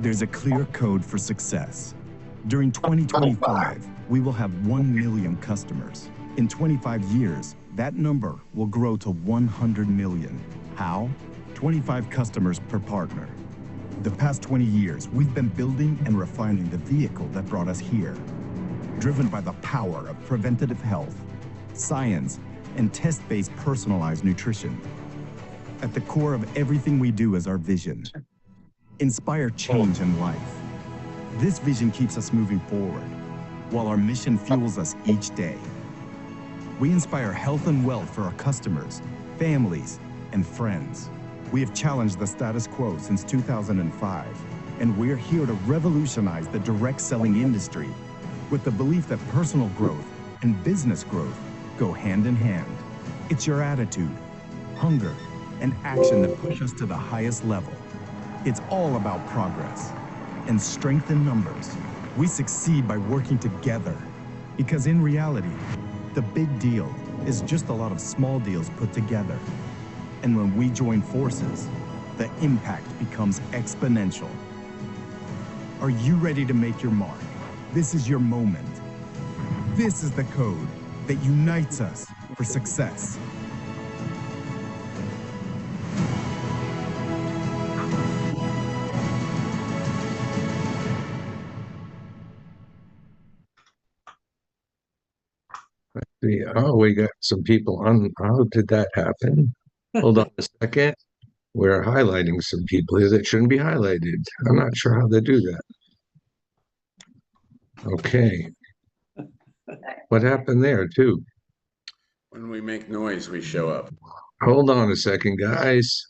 There's a clear code for success. During 2025, we will have 1 million customers. In 25 years, that number will grow to 100 million. How? 25 customers per partner. The past 20 years, we've been building and refining the vehicle that brought us here. Driven by the power of preventative health, science, and test-based personalized nutrition. At the core of everything we do is our vision. Inspire change in life. This vision keeps us moving forward, while our mission fuels us each day. We inspire health and wealth for our customers, families, and friends. We have challenged the status quo since 2005, and we're here to revolutionize the direct selling industry with the belief that personal growth and business growth go hand in hand. It's your attitude, hunger, and action that push us to the highest level. It's all about progress and strength in numbers. We succeed by working together, because in reality, the big deal is just a lot of small deals put together. And when we join forces, the impact becomes exponential. Are you ready to make your mark? This is your moment. This is the code that unites us for success. Oh, we got some people on. How did that happen? Hold on a second. We're highlighting some people that shouldn't be highlighted. I'm not sure how they do that. Okay. What happened there, too? When we make noise, we show up. Hold on a second, guys.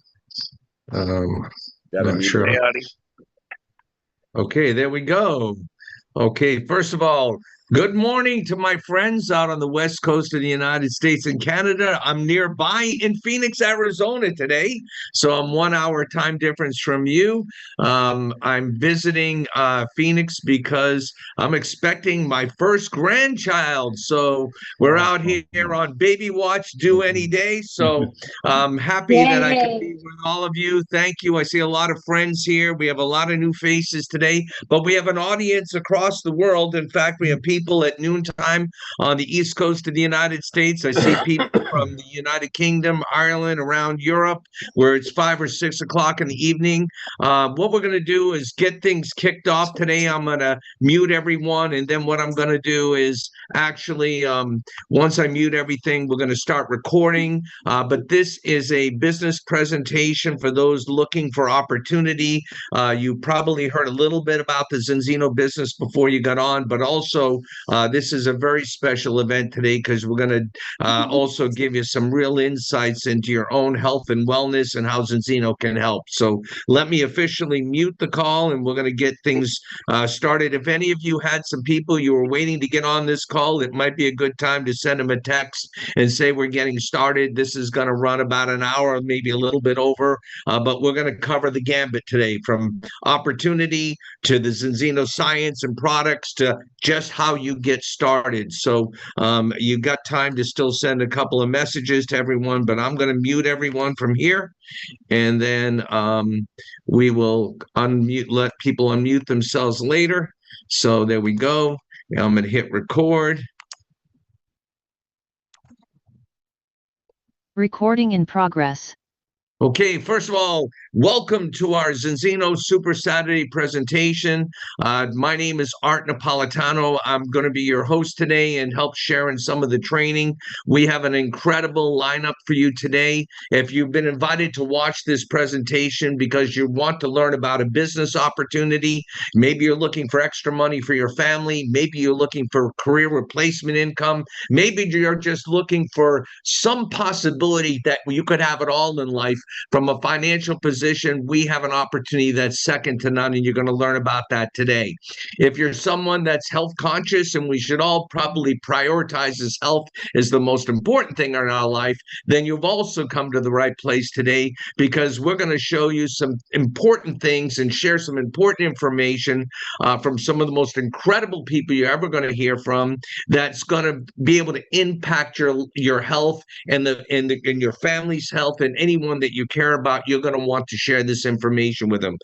Not sure. Okay, there we go. Okay, first of all, good morning to my friends out on the west coast of the United States and Canada. I'm nearby in Phoenix, Arizona today, so I'm 1 hour time difference from you. I'm visiting Phoenix because I'm expecting my first grandchild. So we're out here on baby watch due any day. So I'm happy that I can be with all of you. Thank you. I see a lot of friends here. We have a lot of new faces today, but we have an audience across the world. In fact, we have people at noontime on the east coast of the United States. I see people from the United Kingdom, Ireland, around Europe, where it's 5 or 6 o'clock in the evening. What we're going to do is get things kicked off today. I'm going to mute everyone, and then what I'm going to do is actually, once I mute everything, we're going to start recording. But this is a business presentation for those looking for opportunity. You probably heard a little bit about the Zinzino business before you got on, but also this is a very special event today because we're going to also give you some real insights into your own health and wellness and how Zinzino can help. So let me officially mute the call, and we're going to get things started. If any of you had some people you were waiting to get on this call, it might be a good time to send them a text and say we're getting started. This is going to run about an hour, maybe a little bit over, but we're going to cover the gambit today, from opportunity to the Zinzino science and products to just how you get started. So you got time to still send a couple of messages to everyone, but I'm going to mute everyone from here, and then we will let people unmute themselves later. So there we go. I'm going to hit record. Recording in progress. Okay, first of all, welcome to our Zinzino Super Saturday presentation. My name is Art Napolitano. I'm going to be your host today and help sharing some of the training. We have an incredible lineup for you today. If you've been invited to watch this presentation because you want to learn about a business opportunity, maybe you're looking for extra money for your family, maybe you're looking for career replacement income, maybe you're just looking for some possibility that you could have it all in life. From a financial position, we have an opportunity that's second to none, and you're going to learn about that today. If you're someone that's health conscious, and we should all probably prioritize as health is the most important thing in our life, then you've also come to the right place today, because we're going to show you some important things and share some important information from some of the most incredible people you're ever going to hear from, that's going to be able to impact your health and your family's health and anyone that you care about, you're going to want to share this information with them.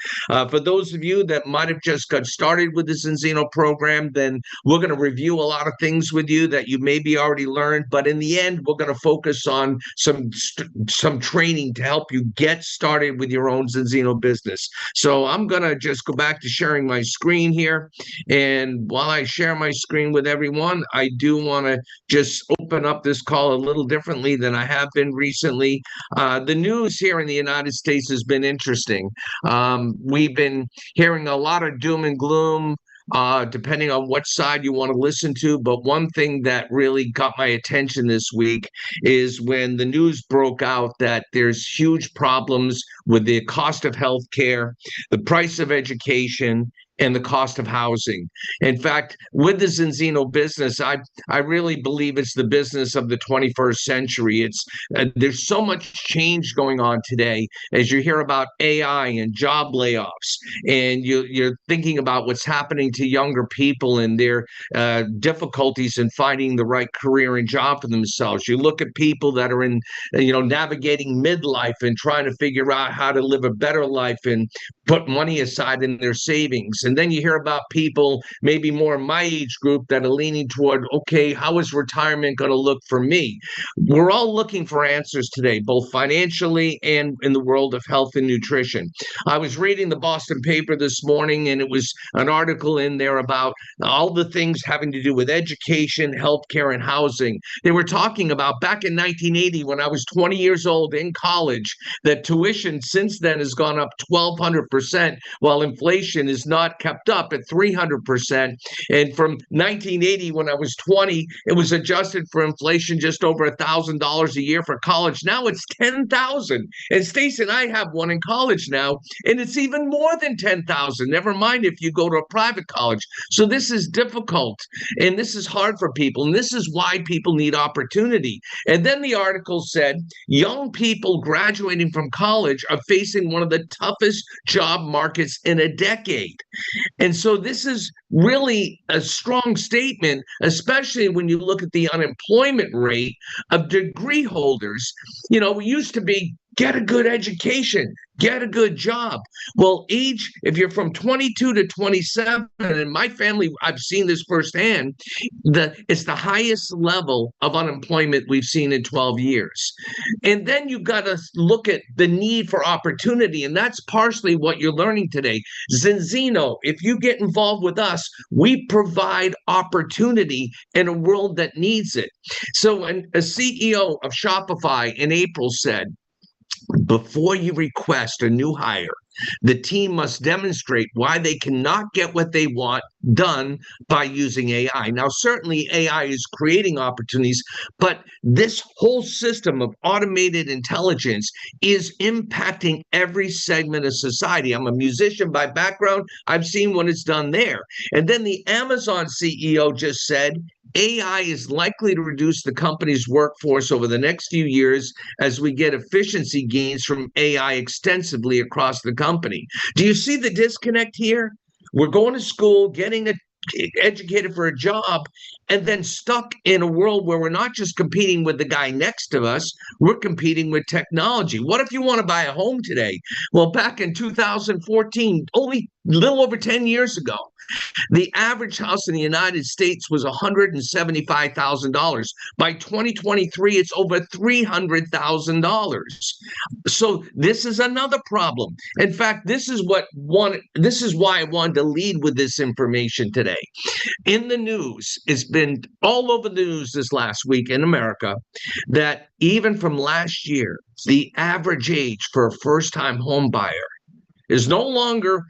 For those of you that might have just got started with the Zinzino program, then we're going to review a lot of things with you that you maybe already learned. But in the end, we're going to focus on some training to help you get started with your own Zinzino business. So I'm going to just go back to sharing my screen here. And while I share my screen with everyone, I do want to just open up this call a little differently than I have been recently. The news here in the United States has been interesting. We've been hearing a lot of doom and gloom, depending on what side you want to listen to. But one thing that really got my attention this week is when the news broke out that there's huge problems with the cost of healthcare, the price of education, and the cost of housing. In fact, with the Zinzino business, I really believe it's the business of the 21st century. There's so much change going on today as you hear about AI and job layoffs, and you're thinking about what's happening to younger people and their difficulties in finding the right career and job for themselves. You look at people that are navigating midlife and trying to figure out how to live a better life and put money aside in their savings. And then you hear about people maybe more in my age group that are leaning toward, okay, how is retirement going to look for me? We're all looking for answers today, both financially and in the world of health and nutrition. I was reading the Boston paper this morning, and it was an article in there about all the things having to do with education, healthcare, and housing. They were talking about back in 1980, when I was 20 years old in college, that tuition since then has gone up 1,200%, while inflation is not kept up at 300%. And from 1980, when I was 20, it was adjusted for inflation just over $1,000 a year for college. Now it's $10,000. And Stacey and I have one in college now, and it's even more than $10,000. Never mind if you go to a private college. So this is difficult, and this is hard for people, and this is why people need opportunity. And then the article said young people graduating from college are facing one of the toughest job markets in a decade. And so this is really a strong statement, especially when you look at the unemployment rate of degree holders. We used to be get a good education, get a good job. Well, if you're from 22 to 27, and in my family, I've seen this firsthand, it's the highest level of unemployment we've seen in 12 years. And then you've got to look at the need for opportunity, and that's partially what you're learning today. Zinzino, if you get involved with us, we provide opportunity in a world that needs it. So a CEO of Shopify in April said, before you request a new hire, the team must demonstrate why they cannot get what they want done by using AI. Now, certainly AI is creating opportunities, but this whole system of automated intelligence is impacting every segment of society. I'm a musician by background. I've seen what it's done there. And then the Amazon CEO just said, AI is likely to reduce the company's workforce over the next few years as we get efficiency gains from AI extensively across the company. Do you see the disconnect here? We're going to school, getting educated for a job, and then stuck in a world where we're not just competing with the guy next to us, we're competing with technology. What if you want to buy a home today? Well, back in 2014, only a little over 10 years ago, the average house in the United States was $175,000. By 2023, it's over $300,000. So this is another problem. In fact, this is why I wanted to lead with this information today. In the news, it's been all over the news this last week in America that even from last year, the average age for a first-time home buyer is no longer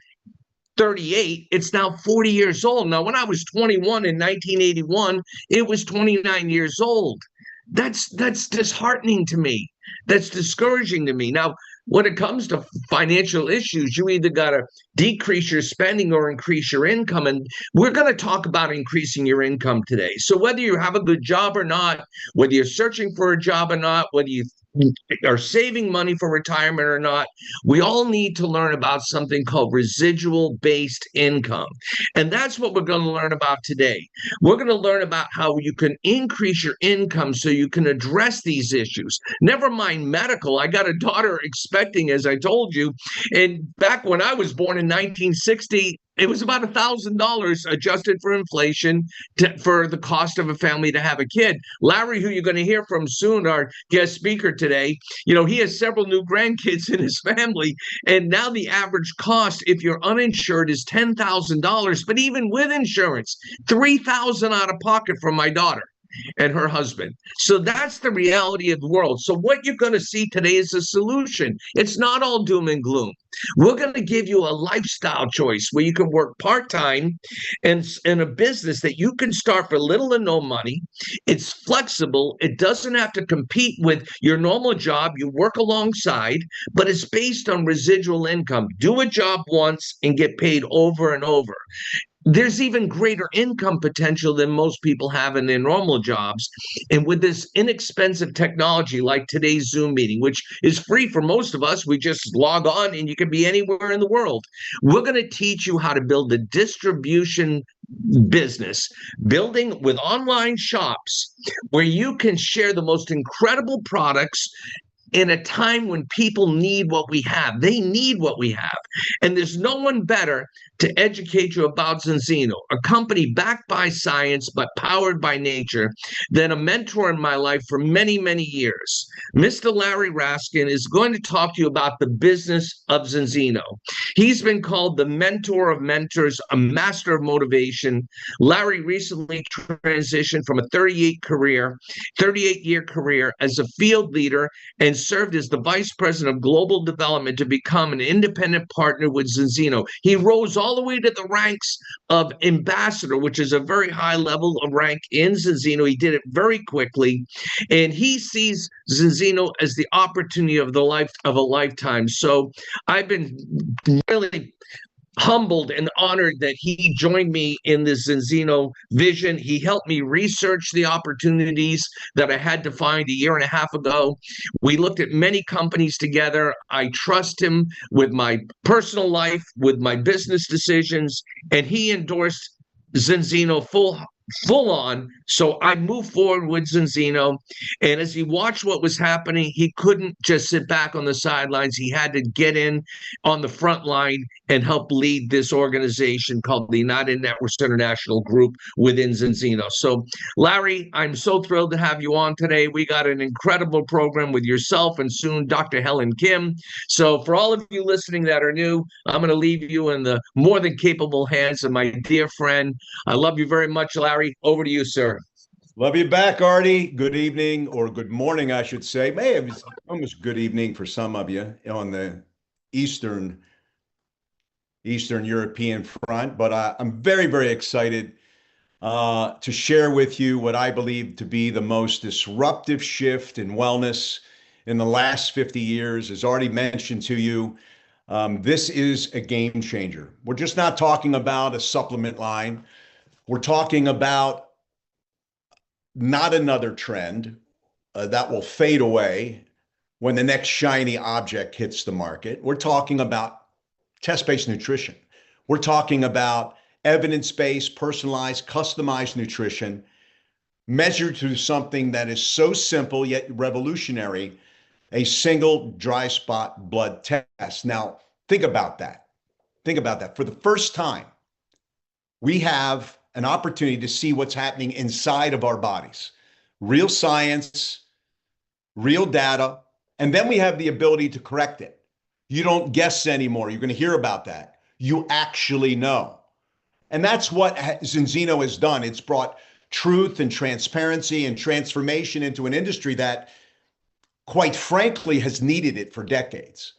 38, it's now 40 years old. Now, when I was 21 in 1981, it was 29 years old. That's disheartening to me. That's discouraging to me. Now, when it comes to financial issues, you either got to decrease your spending or increase your income. And we're going to talk about increasing your income today. So whether you have a good job or not, whether you're searching for a job or not, whether you are saving money for retirement or not, we all need to learn about something called residual based income. And that's what we're going to learn about today. We're going to learn about how you can increase your income so you can address these issues. Never mind medical. I got a daughter expecting, as I told you. And back when I was born in 1960, it was about $1,000 adjusted for inflation for the cost of a family to have a kid. Larry, who you're going to hear from soon, our guest speaker today, he has several new grandkids in his family. And now the average cost, if you're uninsured, is $10,000. But even with insurance, $3,000 out of pocket for my daughter and her husband. So that's the reality of the world. So what you're going to see today is a solution. It's not all doom and gloom. We're going to give you a lifestyle choice where you can work part-time and in a business that you can start for little or no money. It's flexible. It doesn't have to compete with your normal job. You work alongside, but it's based on residual income. Do a job once and get paid over and over. There's even greater income potential than most people have in their normal jobs. And with this inexpensive technology like today's Zoom meeting, which is free for most of us, we just log on and you can be anywhere in the world. We're going to teach you how to build a distribution business, building with online shops where you can share the most incredible products in a time when people need what we have. They need what we have. And there's no one better to educate you about Zinzino, a company backed by science but powered by nature, than a mentor in my life for many, many years. Mr. Larry Raskin is going to talk to you about the business of Zinzino. He's been called the mentor of mentors, a master of motivation. Larry recently transitioned from a 38-year career as a field leader and served as the vice president of global development to become an independent partner with Zinzino. He rose all the way to the ranks of ambassador, which is a very high level of rank in Zinzino. He did it very quickly, and he sees Zinzino as the opportunity of a lifetime. So I've been really humbled and honored that he joined me in this Zinzino vision. He helped me research the opportunities that I had to find a year and a half ago. We looked at many companies together. I trust him with my personal life, with my business decisions, and he endorsed Zinzino full on. So I moved forward with Zinzino. And as he watched what was happening, he couldn't just sit back on the sidelines. He had to get in on the front line and help lead this organization called the United Networks International Group within Zinzino. So Larry, I'm so thrilled to have you on today. We got an incredible program with yourself and soon Dr. Helen Kim. So for all of you listening that are new, I'm going to leave you in the more than capable hands of my dear friend. I love you very much, Larry. Over to you, sir. Love you back, Artie. Good evening, or good morning, I should say. Maybe it was almost good evening for some of you on the Eastern European front. But I'm very, very excited to share with you what I believe to be the most disruptive shift in wellness in the last 50 years. As already mentioned to you, this is a game changer. We're just not talking about a supplement line. We're talking about not another trend that will fade away when the next shiny object hits the market. We're talking about test-based nutrition. We're talking about evidence-based, personalized, customized nutrition measured through something that is so simple yet revolutionary, a single dry spot blood test. Now, think about that. Think about that. For the first time, we have an opportunity to see what's happening inside of our bodies. Real science, real data, and then we have the ability to correct it. You don't guess anymore. You're going to hear about that. You actually know. And that's what Zinzino has done. It's brought truth and transparency and transformation into an industry that, quite frankly, has needed it for decades.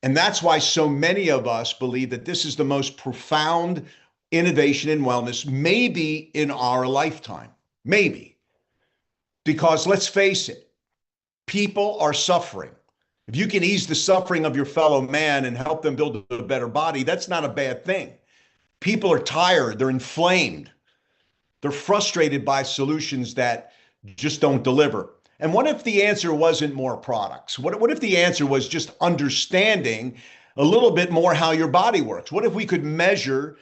And that's why so many of us believe that this is the most profound innovation in wellness, maybe in our lifetime, maybe. Because let's face it, people are suffering. If you can ease the suffering of your fellow man and help them build a better body, that's not a bad thing. People are tired, they're inflamed, they're frustrated by solutions that just don't deliver. And what if the answer wasn't more products? What if the answer was just understanding a little bit more how your body works? What if we could measure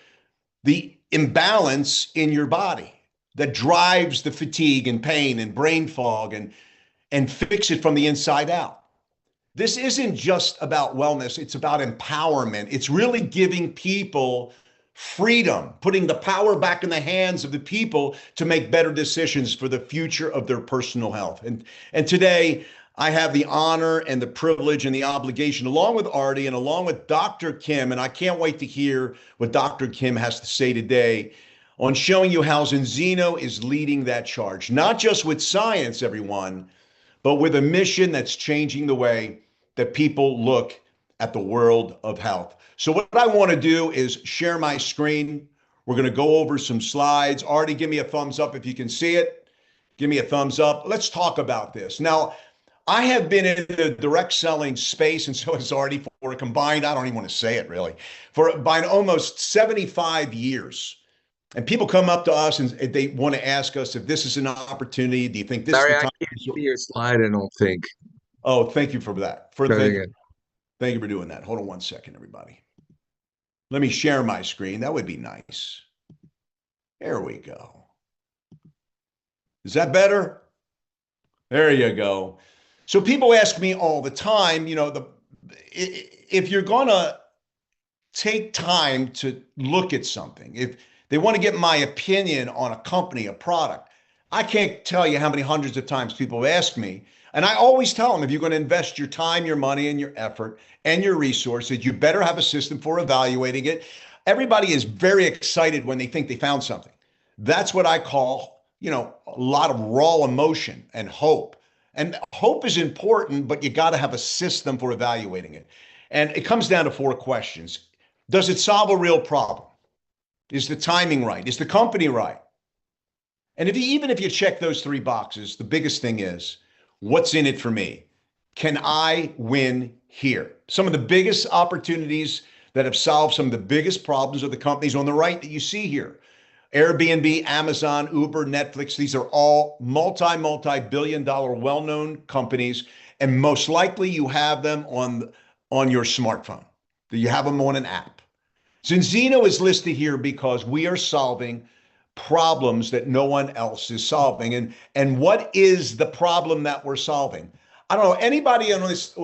the imbalance in your body that drives the fatigue and pain and brain fog and fix it from the inside out? This isn't just about wellness, it's about empowerment. It's really giving people freedom, putting the power back in the hands of the people to make better decisions for the future of their personal health. And today, I have the honor and the privilege and the obligation, along with Artie and along with Dr. Kim, and I can't wait to hear what Dr. Kim has to say today on showing you how Zinzino is leading that charge, not just with science, everyone, but with a mission that's changing the way that people look at the world of health. So what I want to do is share my screen. We're going to go over some slides. Artie, give me a thumbs up if you can see it. Give me a thumbs up. Let's talk about this. Now, I have been in the direct selling space, and so has Artie, for a combined, I don't even want to say it really, by almost 75 years. And people come up to us and they want to ask us if this is an opportunity. Do you think this Sorry, is the I time? can't see your slide, I don't think. Oh, thank you for that. Very good. Thank you for doing that. Hold on one second, everybody. Let me share my screen. That would be nice. There we go. Is that better? There you go. So people ask me all the time, if you're going to take time to look at something, if they want to get my opinion on a company, a product, I can't tell you how many hundreds of times people have asked me. And I always tell them, if you're going to invest your time, your money, and your effort and your resources, you better have a system for evaluating it. Everybody is very excited when they think they found something. That's what I call, a lot of raw emotion and hope. And hope is important, but you got to have a system for evaluating it. And it comes down to 4 questions. Does it solve a real problem? Is the timing right? Is the company right? And even if you check those 3 boxes, the biggest thing is, what's in it for me? Can I win here? Some of the biggest opportunities that have solved some of the biggest problems are the companies on the right that you see here. Airbnb, Amazon, Uber, Netflix, these are all multi-billion dollar well-known companies. And most likely you have them on your smartphone. You have them on an app. Zinzino is listed here because we are solving problems that no one else is solving. And what is the problem that we're solving? I don't know. Anybody on this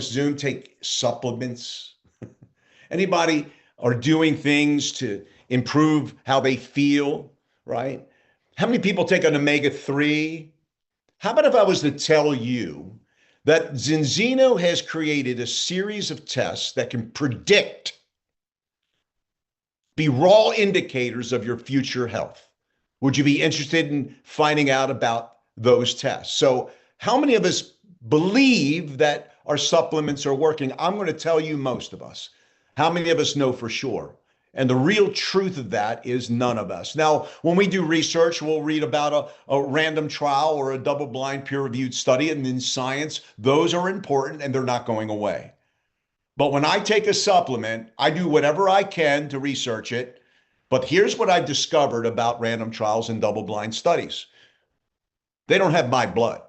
Zoom take supplements? Anybody are doing things to improve how they feel, right? How many people take an omega-3? How about if I was to tell you that Zinzino has created a series of tests that can be raw indicators of your future health? Would you be interested in finding out about those tests? So how many of us believe that our supplements are working? I'm going to tell you most of us. How many of us know for sure? And the real truth of that is none of us. Now, when we do research, we'll read about a random trial or a double-blind peer-reviewed study, and in science, those are important and they're not going away. But when I take a supplement, I do whatever I can to research it. But here's what I've discovered about random trials and double-blind studies. They don't have my blood.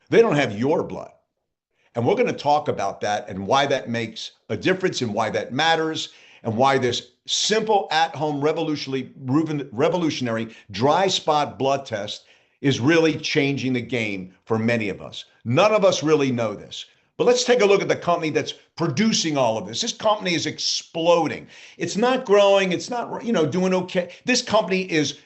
They don't have your blood. And we're going to talk about that and why that makes a difference and why that matters and why this simple at-home revolutionary dry spot blood test is really changing the game for many of us. None of us really know this. But let's take a look at the company that's producing all of this. This company is exploding. It's not growing. It's not, doing okay. This company is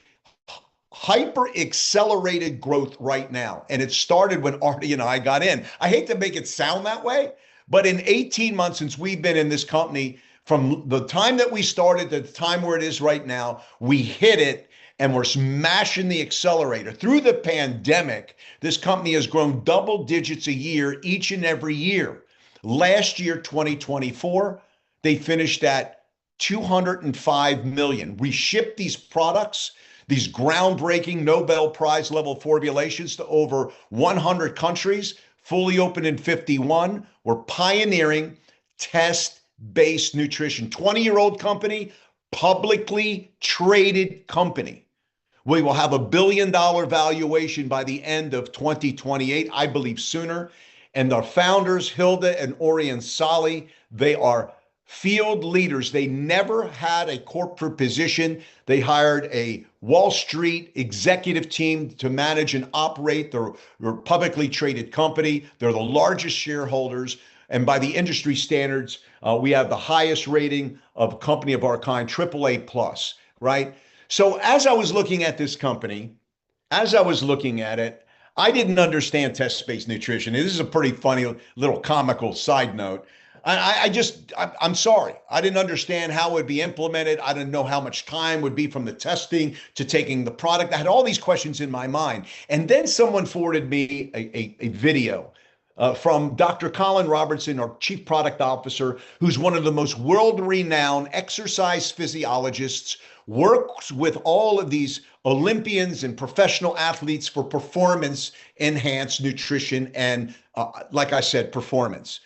hyper accelerated growth right now. And it started when Artie and I got in. I hate to make it sound that way, but in 18 months since we've been in this company, from the time that we started to the time where it is right now, we hit it and we're smashing the accelerator. Through the pandemic, this company has grown double digits a year, each and every year. Last year, 2024, they finished at 205 million. We shipped these products, these groundbreaking Nobel Prize level formulations, to over 100 countries, fully open in 51. We're pioneering test-based nutrition. 20-year-old company, publicly traded company. We will have $1 billion valuation by the end of 2028, I believe sooner. And our founders, Hilda and Orion Sali, they are field leaders. They never had a corporate position. They hired a Wall Street executive team to manage and operate their publicly traded company. They're the largest shareholders. And by the industry standards, we have the highest rating of a company of our kind, AAA plus, right? So as I was looking at this company, as I was looking at it, I didn't understand test-based nutrition. And this is a pretty funny little comical side note. I'm sorry. I didn't understand how it would be implemented. I didn't know how much time would be from the testing to taking the product. I had all these questions in my mind. And then someone forwarded me a video from Dr. Colin Robertson, our Chief Product Officer, who's one of the most world-renowned exercise physiologists, works with all of these Olympians and professional athletes for performance-enhanced nutrition and, like I said, performance.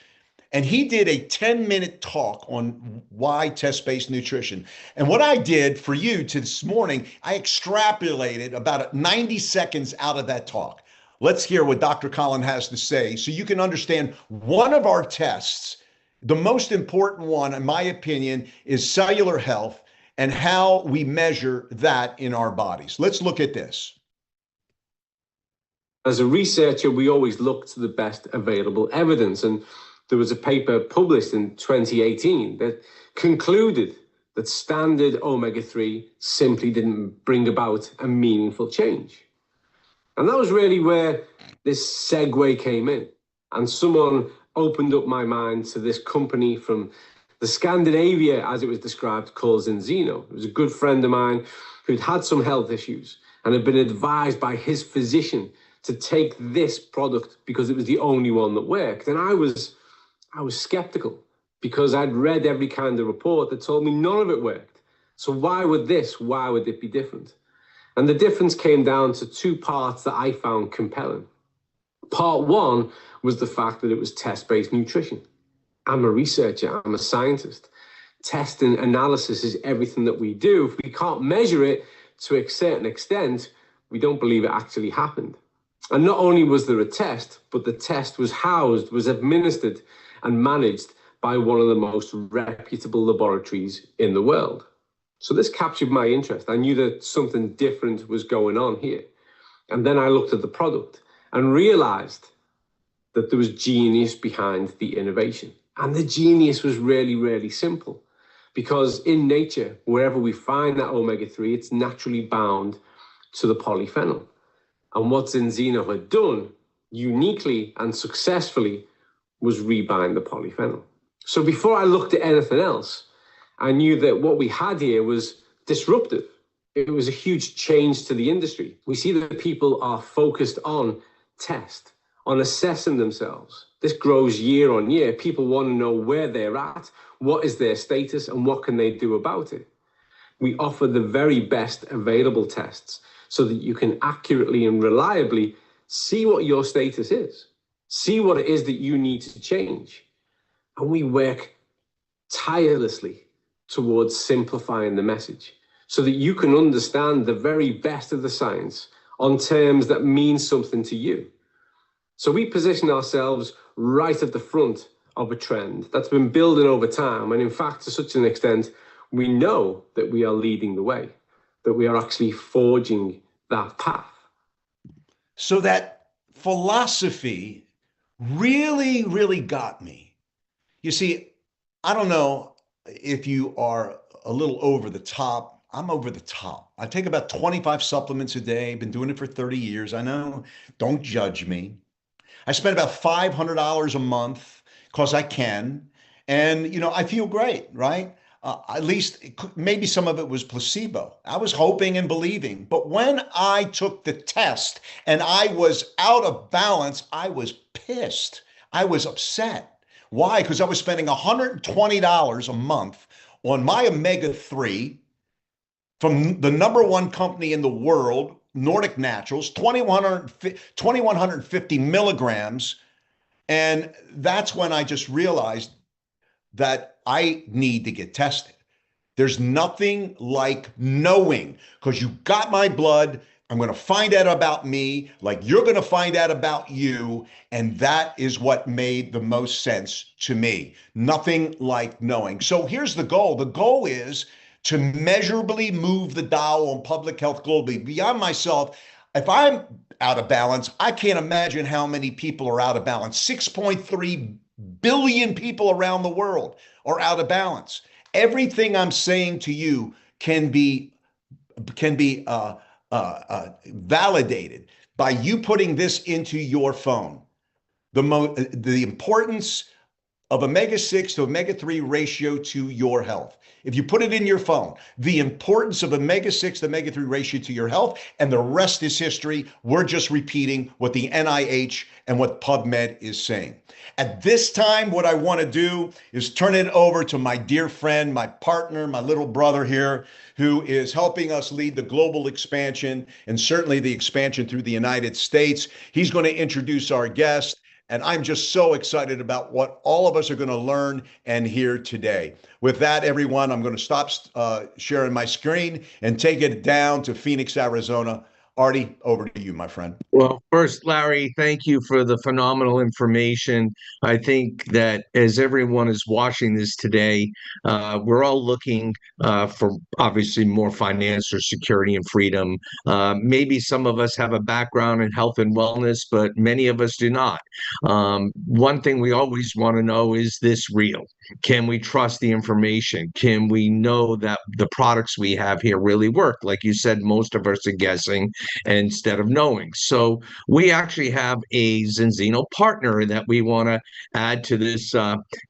And he did a 10-minute talk on why test-based nutrition. And what I did for you this morning, I extrapolated about 90 seconds out of that talk. Let's hear what Dr. Colin has to say so you can understand one of our tests, the most important one, in my opinion, is cellular health and how we measure that in our bodies. Let's look at this. As a researcher, we always look to the best available evidence. And there was a paper published in 2018 that concluded that standard omega-3 simply didn't bring about a meaningful change. And that was really where this segue came in. And someone opened up my mind to this company from the Scandinavia, as it was described, called Zinzino. It was a good friend of mine who'd had some health issues and had been advised by his physician to take this product because it was the only one that worked. And I was skeptical because I'd read every kind of report that told me none of it worked. So why would it be different? And the difference came down to two parts that I found compelling. Part one was the fact that it was test-based nutrition. I'm a researcher, I'm a scientist. Test and analysis is everything that we do. If we can't measure it to a certain extent, we don't believe it actually happened. And not only was there a test, but the test was administered and managed by one of the most reputable laboratories in the world. So this captured my interest. I knew that something different was going on here. And then I looked at the product and realized that there was genius behind the innovation. And the genius was really, really simple. Because in nature, wherever we find that omega-3, it's naturally bound to the polyphenol. And what Zinzino had done uniquely and successfully was rebind the polyphenol. So before I looked at anything else, I knew that what we had here was disruptive. It was a huge change to the industry. We see that people are focused on test, on assessing themselves. This grows year on year. People want to know where they're at, what is their status, and what can they do about it. We offer the very best available tests so that you can accurately and reliably see what your status is, see what it is that you need to change. And we work tirelessly towards simplifying the message so that you can understand the very best of the science on terms that mean something to you. So we position ourselves right at the front of a trend that's been building over time. And in fact, to such an extent, we know that we are leading the way, that we are actually forging that path. So that philosophy really, really got me. You see, I don't know if you are a little over the top. I'm over the top. I take about 25 supplements a day, been doing it for 30 years. I know, don't judge me. I spend about $500 a month because I can. And, you know, I feel great, right? At least maybe some of it was placebo. I was hoping and believing. But when I took the test and I was out of balance, I was pissed. I was upset. Why? Because I was spending $120 a month on my omega-3 from the #1 company in the world, Nordic Naturals, 2,150 milligrams. And that's when I just realized that I need to get tested. There's nothing like knowing, because you got my blood. I'm going to find out about me like you're going to find out about you. And that is what made the most sense to me. Nothing like knowing. So here's the goal. The goal is to measurably move the dial on public health globally. Beyond myself, if I'm out of balance, I can't imagine how many people are out of balance. 6.3 billion people around the world are out of balance. Everything I'm saying to you can be validated by you putting this into your phone. The importance of omega-6 to omega-3 ratio to your health. If you put it in your phone, the importance of omega-6 to omega-3 ratio to your health, and the rest is history. We're just repeating what the NIH and what PubMed is saying. At this time, what I want to do is turn it over to my dear friend, my partner, my little brother here, who is helping us lead the global expansion and certainly the expansion through the United States. He's going to introduce our guest. And I'm just so excited about what all of us are going to learn and hear today. With that, everyone, I'm going to stop sharing my screen and take it down to Phoenix, Arizona. Artie, over to you, my friend. Well, first, Larry, thank you for the phenomenal information. I think that as everyone is watching this today, we're all looking for obviously more financial security and freedom. Maybe some of us have a background in health and wellness, but many of us do not. One thing we always want to know, is this real? Can we trust the information? Can we know that the products we have here really work? Like you said, most of us are guessing instead of knowing. So we actually have a Zinzino partner that we want to add to this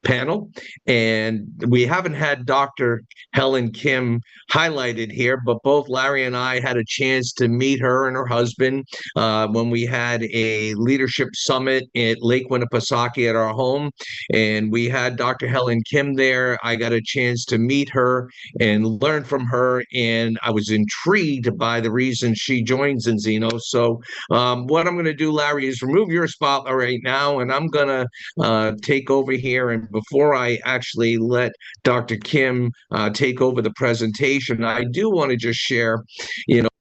panel. And we haven't had Dr. Helen Kim highlighted here, but both Larry and I had a chance to meet her and her husband when we had a leadership summit at Lake Winnipesaukee at our home. And we had Dr. Helen Kim there. I got a chance to meet her and learn from her. And I was intrigued by the reason she joined Zinzino. So what I'm going to do, Larry, is remove your spotlight right now, and I'm going to take over here. And before I actually let Dr. Kim take over the presentation, I do want to just share,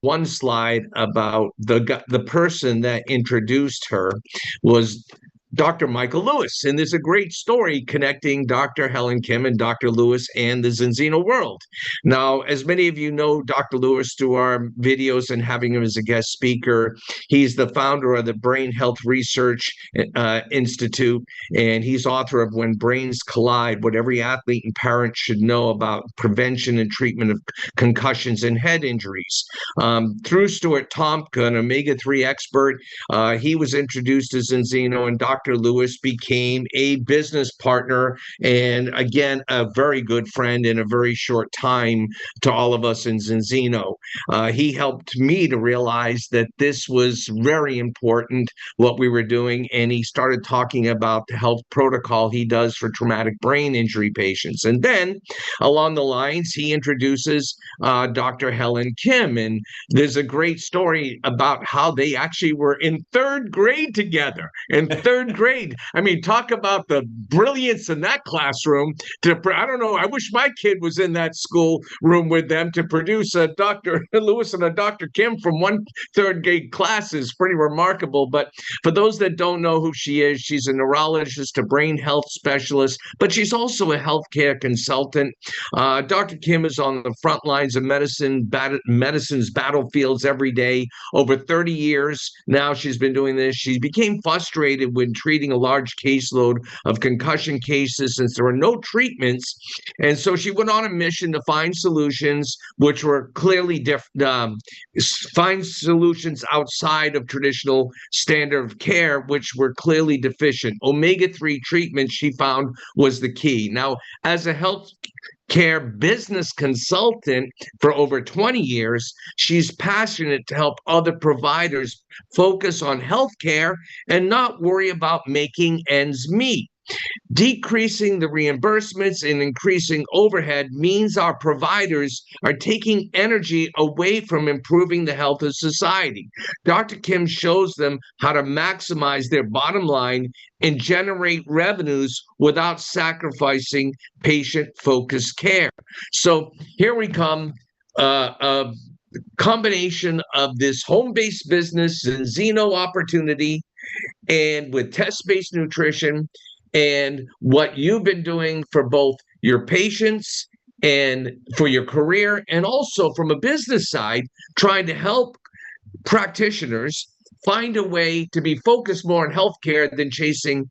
one slide about the person that introduced her was Dr. Michael Lewis. And there's a great story connecting Dr. Helen Kim and Dr. Lewis and the Zinzino world. Now, as many of you know Dr. Lewis through our videos and having him as a guest speaker, he's the founder of the Brain Health Research Institute, and he's author of When Brains Collide, What Every Athlete and Parent Should Know About Prevention and Treatment of Concussions and Head Injuries. Through Stuart Tomka, an omega-3 expert, he was introduced to Zinzino, and Dr. Lewis became a business partner and, again, a very good friend in a very short time to all of us in Zinzino. He helped me to realize that this was very important, what we were doing, and he started talking about the health protocol he does for traumatic brain injury patients. And then along the lines, he introduces Dr. Helen Kim, and there's a great story about how they actually were in third grade together. In third grade. I mean, talk about the brilliance in that classroom. I don't know, I wish my kid was in that school room with them to produce a Dr. Lewis and a Dr. Kim from one third grade class is pretty remarkable. But for those that don't know who she is, she's a neurologist, a brain health specialist, but she's also a healthcare consultant. Dr. Kim is on the front lines of medicine's battlefields every day. Over 30 years now she's been doing this. She became frustrated when treating a large caseload of concussion cases since there were no treatments. And so she went on a mission to find solutions which were clearly different, find solutions outside of traditional standard of care, which were clearly deficient. Omega-3 treatment, she found, was the key. Now, as a health care business consultant for over 20 years, she's passionate to help other providers focus on healthcare and not worry about making ends meet. Decreasing the reimbursements and increasing overhead means our providers are taking energy away from improving the health of society. Dr. Kim shows them how to maximize their bottom line and generate revenues without sacrificing patient-focused care. So here we come, a combination of this home-based business, Zinzino opportunity, and with test-based nutrition, and what you've been doing for both your patients and for your career, and also from a business side, trying to help practitioners find a way to be focused more on healthcare than chasing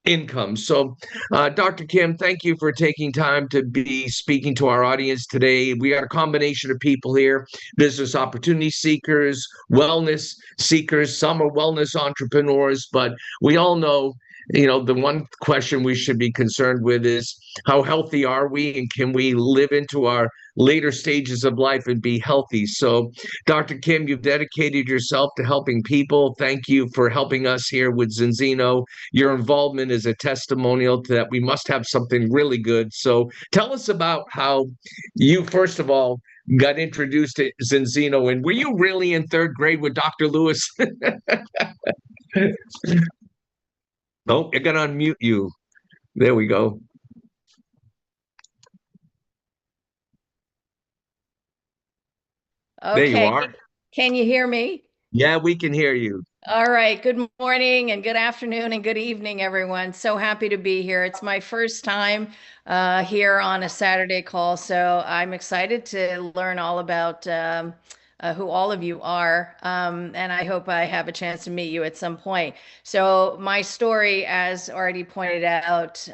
income. So, Dr. Kim, thank you for taking time to be speaking to our audience today. We got a combination of people here, business opportunity seekers, wellness seekers, some are wellness entrepreneurs, but we all know, the one question we should be concerned with is how healthy are we, and can we live into our later stages of life and be healthy? So, Dr. Kim, you've dedicated yourself to helping people. Thank you for helping us here with Zinzino. Your involvement is a testimonial to that we must have something really good. So tell us about how you, first of all, got introduced to Zinzino, and were you really in third grade with Dr. Lewis? Oh, I got to unmute you. There we go. Okay. There you are. Can you hear me? Yeah, we can hear you. All right. Good morning and good afternoon and good evening, everyone. So happy to be here. It's my first time here on a Saturday call, so I'm excited to learn all about who all of you are, and I hope I have a chance to meet you at some point. So my story, as already pointed out,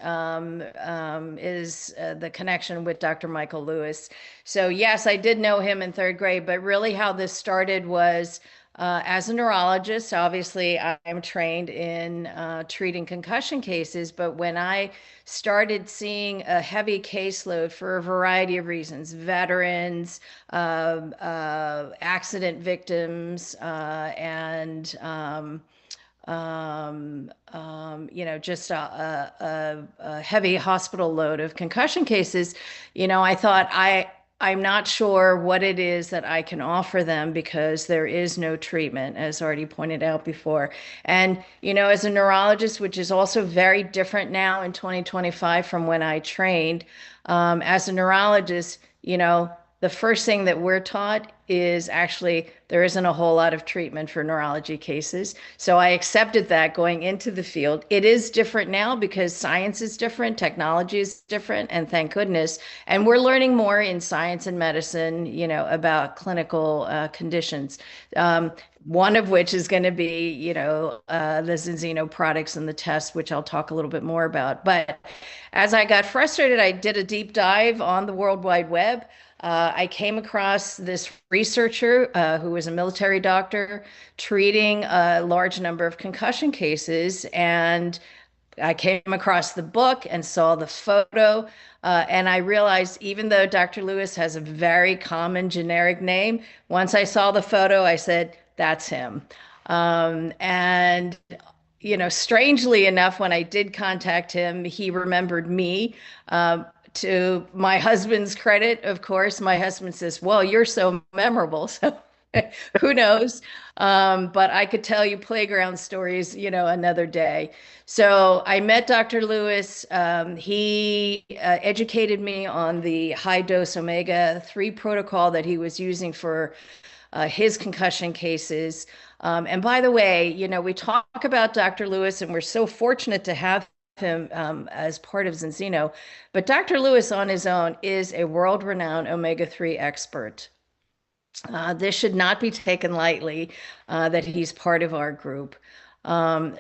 is the connection with Dr. Michael Lewis. So yes, I did know him in third grade, but really how this started was as a neurologist. Obviously, I'm trained in treating concussion cases, but when I started seeing a heavy caseload for a variety of reasons, veterans, accident victims, and just a heavy hospital load of concussion cases, I thought I'm not sure what it is that I can offer them because there is no treatment, as already pointed out before. And, as a neurologist, which is also very different now in 2025 from when I trained, as a neurologist, the first thing that we're taught is actually there isn't a whole lot of treatment for neurology cases. So I accepted that going into the field. It is different now because science is different, technology is different, and thank goodness. And we're learning more in science and medicine, about clinical conditions. One of which is going to be, the Zinzino products and the tests, which I'll talk a little bit more about. But as I got frustrated, I did a deep dive on the World Wide Web. I came across this researcher who was a military doctor treating a large number of concussion cases. And I came across the book and saw the photo. And I realized even though Dr. Lewis has a very common generic name, once I saw the photo, I said, that's him. And strangely enough, when I did contact him, he remembered me. To my husband's credit, of course, my husband says, well, you're so memorable. So who knows? But I could tell you playground stories, another day. So I met Dr. Lewis. He educated me on the high dose omega-3 protocol that he was using for his concussion cases. And by the way, we talk about Dr. Lewis, and we're so fortunate to have him as part of Zinzino, but Dr. Lewis on his own is a world-renowned omega-3 expert. This should not be taken lightly that he's part of our group. I've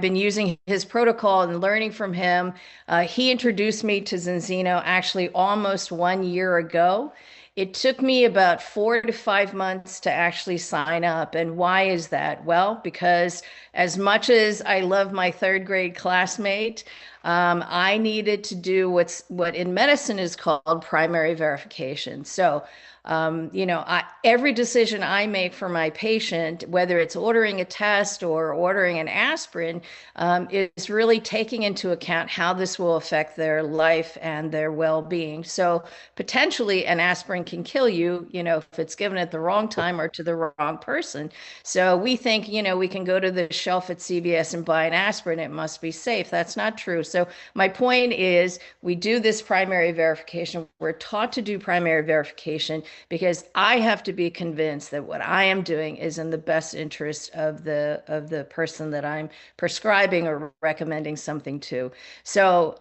been using his protocol and learning from him. He introduced me to Zinzino actually almost 1 year ago. It took me about 4 to 5 months to actually sign up. And why is that? Well, because as much as I love my third grade classmate, I needed to do what in medicine is called primary verification. So, every decision I make for my patient, whether it's ordering a test or ordering an aspirin, is really taking into account how this will affect their life and their well-being. So potentially an aspirin can kill you, if it's given at the wrong time or to the wrong person. So we think, we can go to the shelf at CVS and buy an aspirin. It must be safe. That's not true. So my point is we do this primary verification. We're taught to do primary verification because I have to be convinced that what I am doing is in the best interest of the person that I'm prescribing or recommending something to. So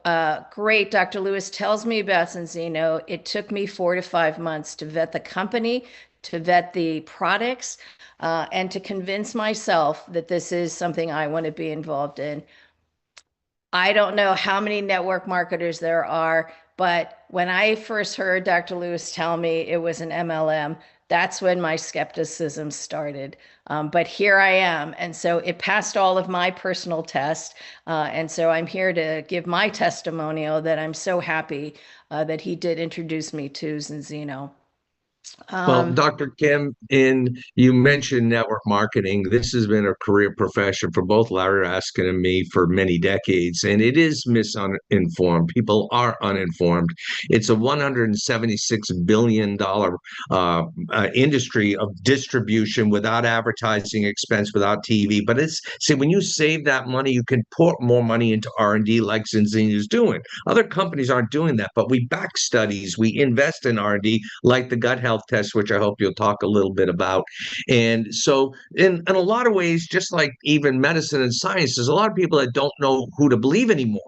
great. Dr. Lewis tells me about Zinzino. It took me 4 to 5 months to vet the company, to vet the products, and to convince myself that this is something I want to be involved in. I don't know how many network marketers there are, but when I first heard Dr. Lewis tell me it was an MLM, that's when my skepticism started. But here I am. And so it passed all of my personal tests. And so I'm here to give my testimonial that I'm so happy that he did introduce me to Zinzino. Well, Dr. Kim, you mentioned network marketing. This has been a career profession for both Larry Raskin and me for many decades, and it is misinformed. People are uninformed. It's a $176 billion industry of distribution without advertising expense, without TV. But when you save that money, you can pour more money into R&D like Zinzino is doing. Other companies aren't doing that, but we back studies, we invest in R&D like the gut health test, which I hope you'll talk a little bit about. And so in a lot of ways, just like even medicine and science, there's a lot of people that don't know who to believe anymore,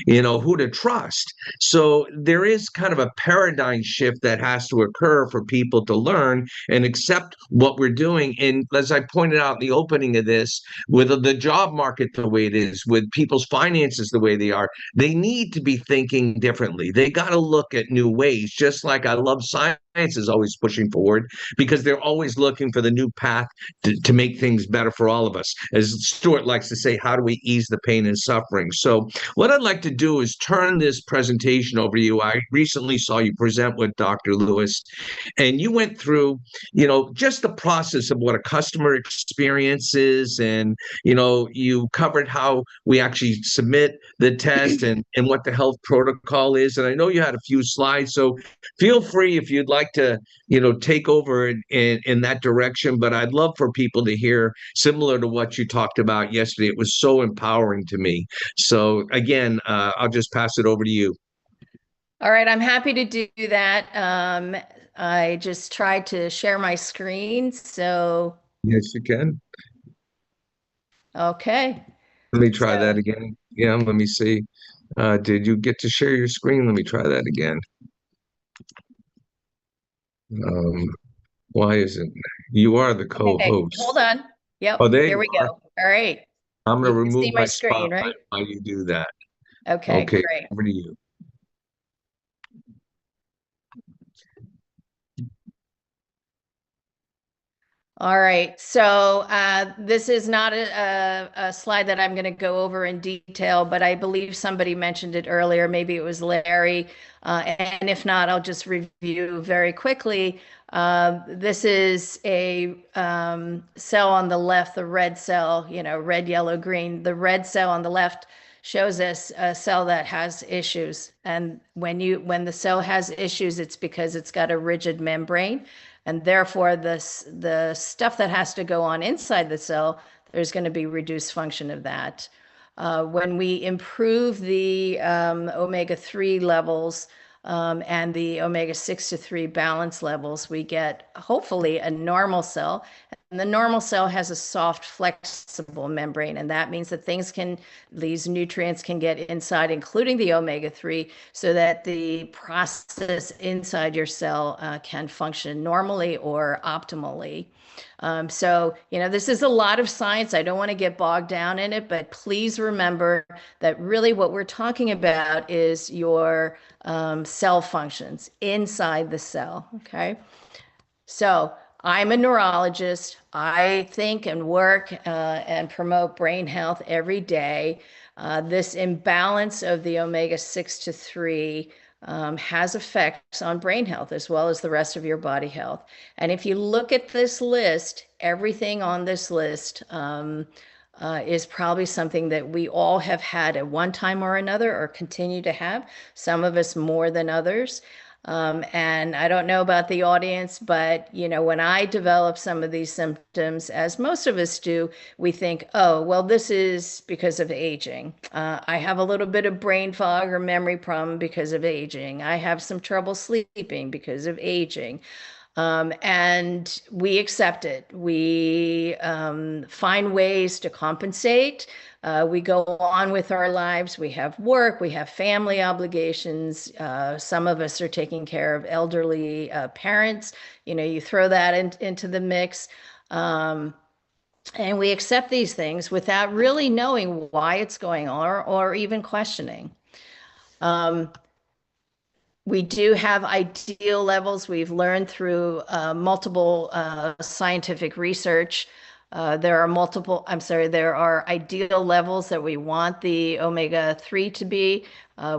who to trust. So there is kind of a paradigm shift that has to occur for people to learn and accept what we're doing. And as I pointed out in the opening of this, with the job market the way it is, with people's finances the way they are, they need to be thinking differently. They got to look at new ways, just like I love science is always pushing forward because they're always looking for the new path to make things better for all of us. As Stuart likes to say, how do we ease the pain and suffering? So what I'd like to do is turn this presentation over to you. I recently saw you present with Dr. Lewis, and you went through, just the process of what a customer experience is. And, you covered how we actually submit the test and what the health protocol is. And I know you had a few slides, so feel free if you'd like to, take over in that direction. But I'd love for people to hear similar to what you talked about yesterday. It was so empowering to me. So again, I'll just pass it over to you. All right, I'm happy to do that. I just tried to share my screen, so. Yes, you can. Okay. Let me try that again. Yeah, let me see. Did you get to share your screen? Let me try that again. Why isn't you are the co-host? Okay, hold on. Yep. Oh, there here we go. All right. I'm going to remove see my screen, right? while you do that. Okay, great. Over to you. All right, so this is not a slide that I'm going to go over in detail, but I believe somebody mentioned it earlier. Maybe it was Larry, and if not, I'll just review very quickly. This is a cell on the left, the red cell, red, yellow, green. The red cell on the left shows us a cell that has issues, and when the cell has issues, it's because it's got a rigid membrane. And therefore, the stuff that has to go on inside the cell, there's going to be reduced function of that. When we improve the omega-3 levels and the omega-6 to 3 balance levels, we get hopefully a normal cell. And the normal cell has a soft, flexible membrane, and that means that these nutrients can get inside, including the omega-3, so that the process inside your cell can function normally or optimally. So, this is a lot of science. I don't want to get bogged down in it, but please remember that really what we're talking about is your cell functions inside the cell, okay? So I'm a neurologist. I think and work and promote brain health every day. This imbalance of the omega-6 to 3 has effects on brain health as well as the rest of your body health. And if you look at this list, everything on this list is probably something that we all have had at one time or another or continue to have, some of us more than others. And I don't know about the audience, but when I develop some of these symptoms, as most of us do, we think, oh, well, this is because of aging. I have a little bit of brain fog or memory problem because of aging. I have some trouble sleeping because of aging. And we accept it. We find ways to compensate. We go on with our lives. We have work. We have family obligations. Some of us are taking care of elderly parents. You throw that into the mix. And we accept these things without really knowing why it's going on or even questioning. We do have ideal levels. We've learned through multiple scientific research. There are ideal levels that we want the omega-3 to be.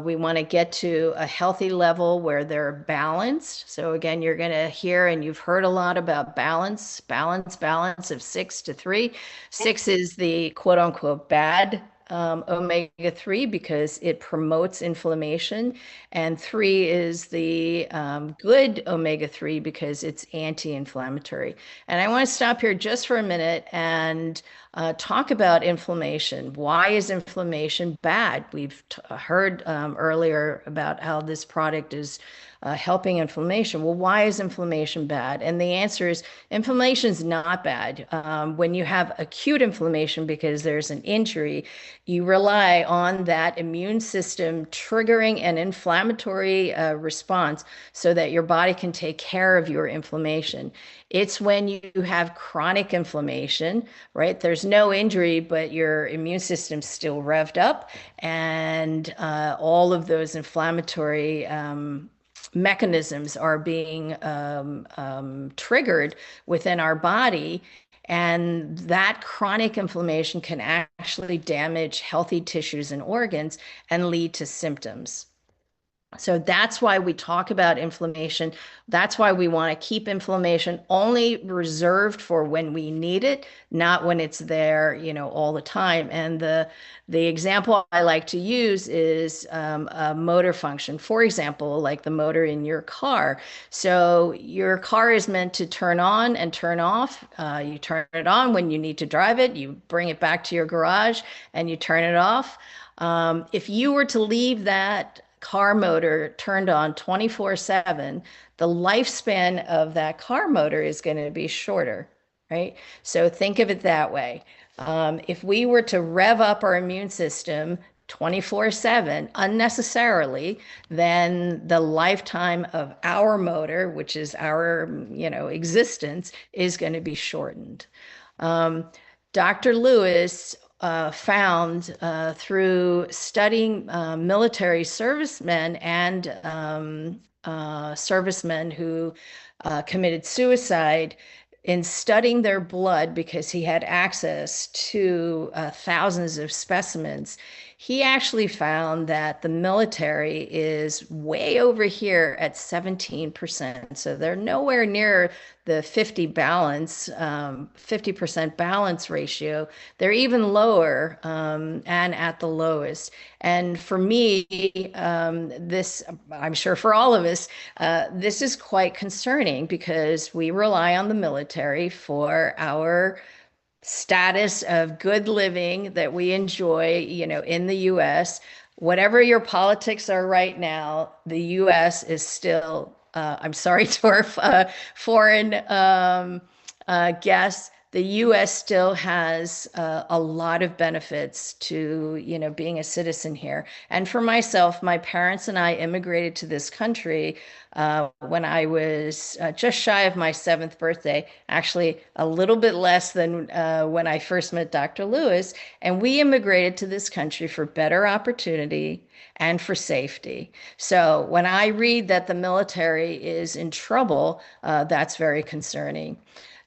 We want to get to a healthy level where they're balanced. So again, you're going to hear, and you've heard a lot about balance of 6 to 3. 6 is the quote unquote bad omega-3 because it promotes inflammation, and 3 is the good omega-3 because it's anti-inflammatory. And I want to stop here just for a minute and talk about inflammation. Why is inflammation bad? We've heard earlier about how this product is helping inflammation. Well, why is inflammation bad? And the answer is inflammation is not bad. When you have acute inflammation because there's an injury, you rely on that immune system triggering an inflammatory response so that your body can take care of your inflammation. It's when you have chronic inflammation, right? There's no injury, but your immune system's still revved up, and all of those inflammatory mechanisms are being triggered within our body. And that chronic inflammation can actually damage healthy tissues and organs and lead to symptoms. So that's why we talk about inflammation. That's why we want to keep inflammation only reserved for when we need it, not when it's there, all the time. And the example I like to use is a motor function. For example, like the motor in your car. So your car is meant to turn on and turn off. You turn it on when you need to drive it. You bring it back to your garage and you turn it off. If you were to leave that car motor turned on 24/7, the lifespan of that car motor is going to be shorter, right? So think of it that way. If we were to rev up our immune system 24/7 unnecessarily, then the lifetime of our motor, which is our, existence, is going to be shortened. Dr. Lewis found through studying military servicemen and servicemen who committed suicide, in studying their blood because he had access to thousands of specimens, he actually found that the military is way over here at 17%. So they're nowhere near the 50% balance ratio. They're even lower and at the lowest. And for me, this, I'm sure for all of us, this is quite concerning because we rely on the military for our status of good living that we enjoy, in the U.S. Whatever your politics are right now, the U.S. is still, I'm sorry to our foreign guests, the U.S. still has a lot of benefits to, being a citizen here. And for myself, my parents and I immigrated to this country when I was just shy of my 7th birthday, actually a little bit less than when I first met Dr. Lewis. And we immigrated to this country for better opportunity and for safety. So when I read that the military is in trouble, that's very concerning.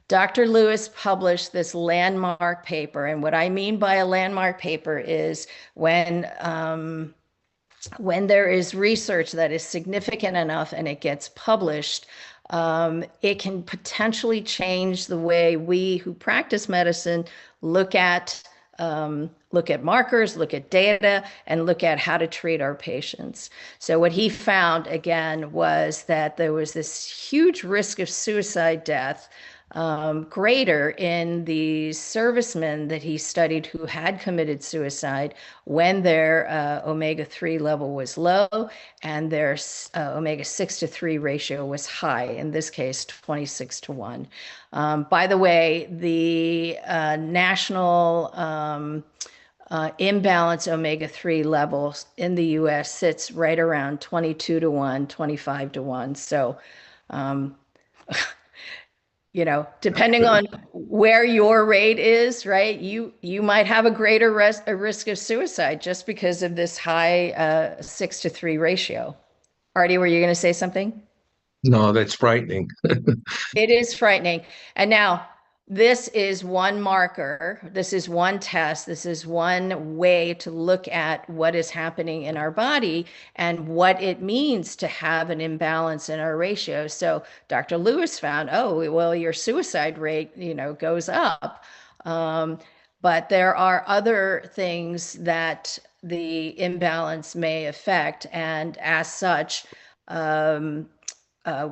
Dr. Lewis published this landmark paper, and what I mean by a landmark paper is when there is research that is significant enough and it gets published, it can potentially change the way we who practice medicine look at markers, look at data, and look at how to treat our patients. So what he found, again, was that there was this huge risk of suicide death, greater in the servicemen that he studied who had committed suicide when their omega-3 level was low and their omega-6 to 3 ratio was high, in this case 26 to 1. By the way, the national imbalance omega-3 levels in the US sits right around 22 to 1, 25 to 1. So depending on where your rate is, right, you might have a greater risk of suicide just because of this high 6 to 3 ratio. Artie, were you going to say something? No, that's frightening. It is frightening. And now, this is one marker, this is one test, this is one way to look at what is happening in our body and what it means to have an imbalance in our ratio. So Dr. Lewis found, oh, well, your suicide rate, goes up. But there are other things that the imbalance may affect. And as such,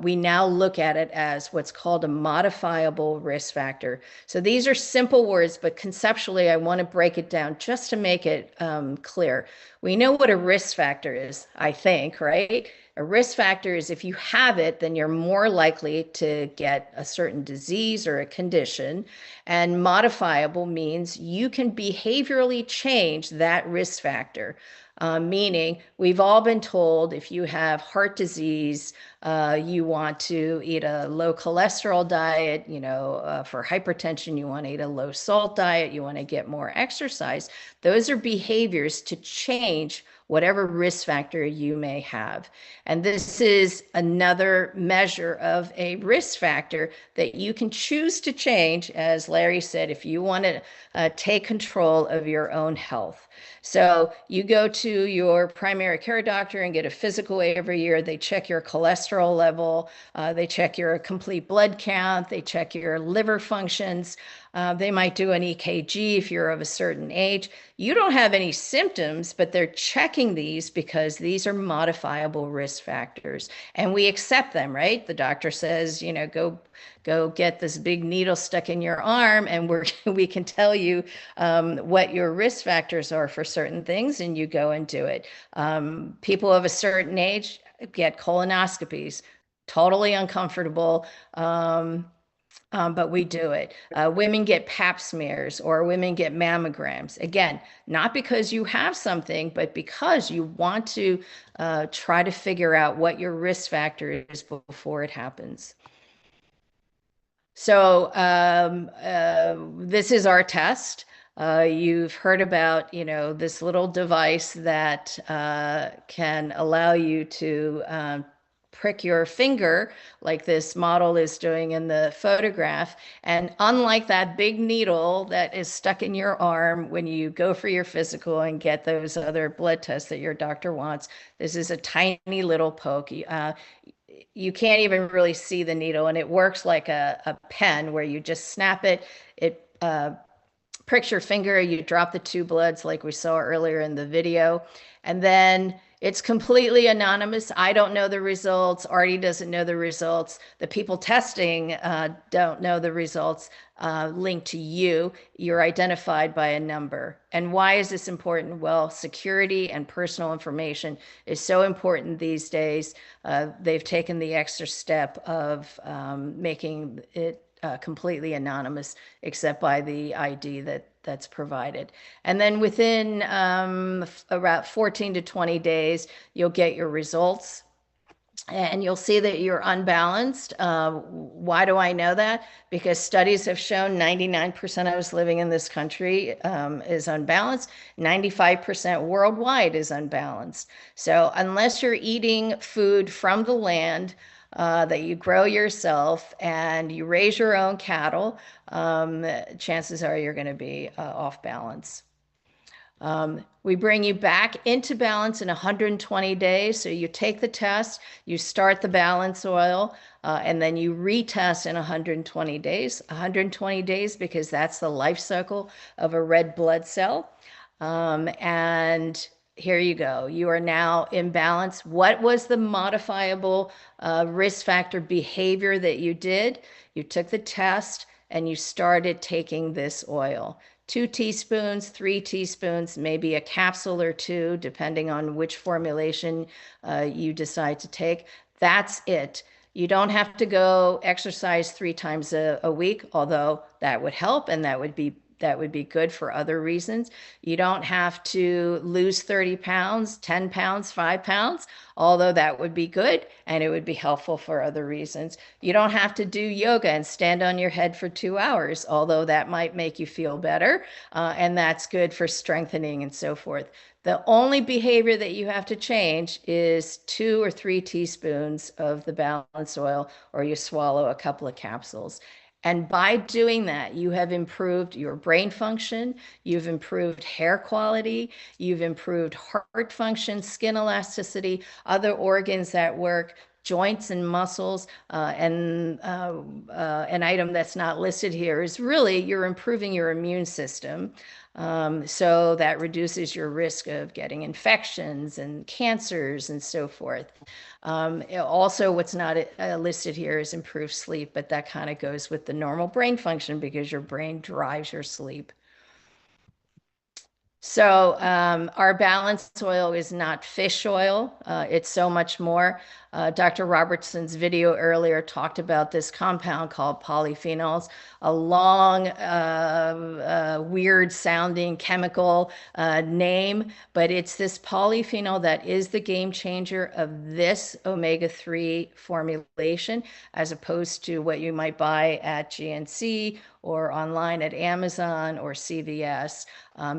we now look at it as what's called a modifiable risk factor. So these are simple words, but conceptually, I want to break it down just to make it clear. We know what a risk factor is, I think, right? A risk factor is if you have it, then you're more likely to get a certain disease or a condition. And modifiable means you can behaviorally change that risk factor. Meaning we've all been told if you have heart disease, you want to eat a low cholesterol diet, for hypertension, you want to eat a low salt diet, you want to get more exercise. Those are behaviors to change whatever risk factor you may have. And this is another measure of a risk factor that you can choose to change, as Larry said, if you want to take control of your own health. So you go to your primary care doctor and get a physical every year. They check your cholesterol level. They check your complete blood count. They check your liver functions. They might do an EKG if you're of a certain age. You don't have any symptoms, but they're checking these because these are modifiable risk factors. And we accept them, right? The doctor says, go get this big needle stuck in your arm, and we can tell you what your risk factors are for certain things, and you go and do it. People of a certain age get colonoscopies, totally uncomfortable. But we do it. Women get pap smears or women get mammograms. Again, not because you have something, but because you want to try to figure out what your risk factor is before it happens. So this is our test. You've heard about, this little device that can allow you to prick your finger like this model is doing in the photograph. And unlike that big needle that is stuck in your arm when you go for your physical and get those other blood tests that your doctor wants, this is a tiny little poke. You can't even really see the needle, and it works like a pen where you just snap it. It pricks your finger, you drop the 2 bloods like we saw earlier in the video, and then it's completely anonymous. I don't know the results. Artie doesn't know the results. The people testing don't know the results linked to you. You're identified by a number. And why is this important? Well, security and personal information is so important these days. They've taken the extra step of making it completely anonymous except by the ID that's provided. And then within about 14 to 20 days, you'll get your results and you'll see that you're unbalanced. Why do I know that? Because studies have shown 99% of us living in this country is unbalanced, 95% worldwide is unbalanced. So unless you're eating food from the land that you grow yourself and you raise your own cattle, chances are you're going to be off balance. We bring you back into balance in 120 days. So you take the test, you start the balance oil, and then you retest in 120 days. 120 days because that's the life cycle of a red blood cell. And here you go. You are now in balance. What was the modifiable risk factor behavior that you did? You took the test and you started taking this oil. 2 teaspoons, 3 teaspoons, maybe a capsule or 2, depending on which formulation you decide to take. That's it. You don't have to go exercise 3 times a week, although that would help and that would be good for other reasons. You don't have to lose 30 pounds, 10 pounds, 5 pounds, although that would be good and it would be helpful for other reasons. You don't have to do yoga and stand on your head for 2 hours, although that might make you feel better, and that's good for strengthening and so forth. The only behavior that you have to change is 2 or 3 teaspoons of the balance oil, or you swallow a couple of capsules. And by doing that, you have improved your brain function, you've improved hair quality, you've improved heart function, skin elasticity, other organs that work, joints and muscles. And an item that's not listed here is really you're improving your immune system. So that reduces your risk of getting infections and cancers and so forth. Also, what's not listed here is improved sleep, but that kind of goes with the normal brain function because your brain drives your sleep. So our balanced oil is not fish oil. It's so much more. Dr. Robertson's video earlier talked about this compound called polyphenols, a long, weird sounding chemical name, but it's this polyphenol that is the game changer of this omega-3 formulation, as opposed to what you might buy at GNC or online at Amazon or CVS.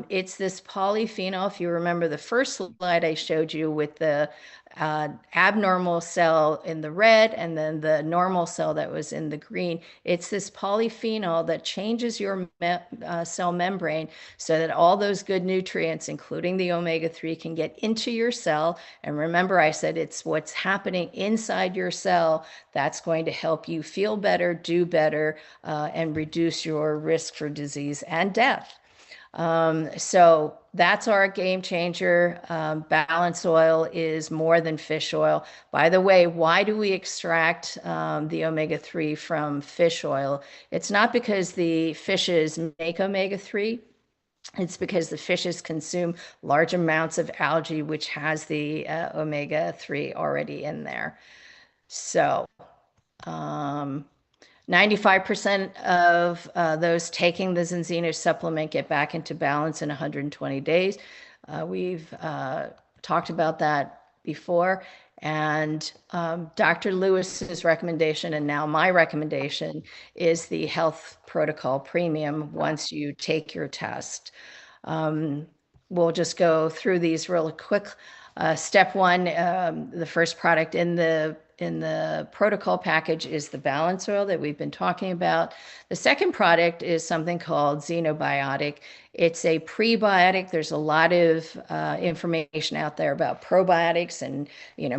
It's this polyphenol. If you remember the first slide I showed you with the abnormal cell in the red and then the normal cell that was in the green, it's this polyphenol that changes your cell membrane so that all those good nutrients, including the omega-3, can get into your cell. And remember, I said it's what's happening inside your cell that's going to help you feel better, do better, and reduce your risk for disease and death. So that's our game changer. Balance oil is more than fish oil. By the way, why do we extract the omega-3 from fish oil? It's not because the fishes make omega-3. It's because the fishes consume large amounts of algae, which has the omega-3 already in there. So 95% of those taking the Zinzino supplement get back into balance in 120 days. We've talked about that before. And Dr. Lewis's recommendation, and now my recommendation, is the Health Protocol Premium once you take your test. We'll just go through these real quick. Step 1, the first product in the protocol package is the balance oil that we've been talking about. The second product is something called Xenobiotic. It's a prebiotic. There's a lot of information out there about probiotics, and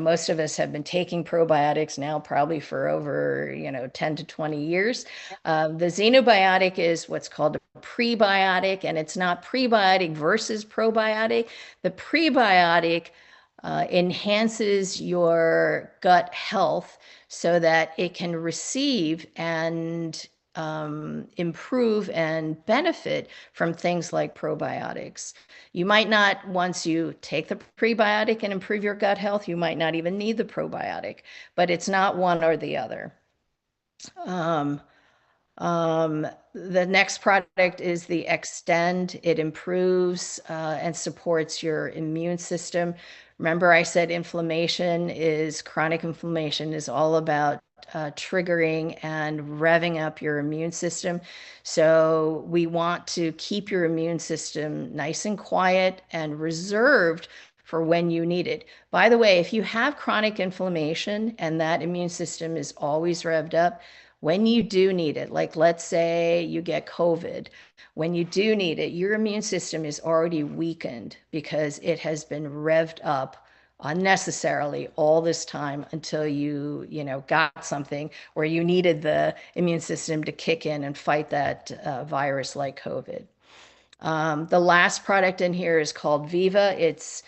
most of us have been taking probiotics now probably for over 10 to 20 years. The Xenobiotic is what's called a prebiotic, and it's not prebiotic versus probiotic. The prebiotic enhances your gut health so that it can receive and improve and benefit from things like probiotics. You might not, once you take the prebiotic and improve your gut health, you might not even need the probiotic, but it's not one or the other. The next product is the Extend. It improves and supports your immune system. Remember, I said chronic inflammation is all about triggering and revving up your immune system. So we want to keep your immune system nice and quiet and reserved for when you need it. By the way, if you have chronic inflammation and that immune system is always revved up, when you do need it, like let's say you get COVID, when you do need it, your immune system is already weakened because it has been revved up unnecessarily all this time until you got something where you needed the immune system to kick in and fight that virus like COVID. The last product in here is called Viva. It's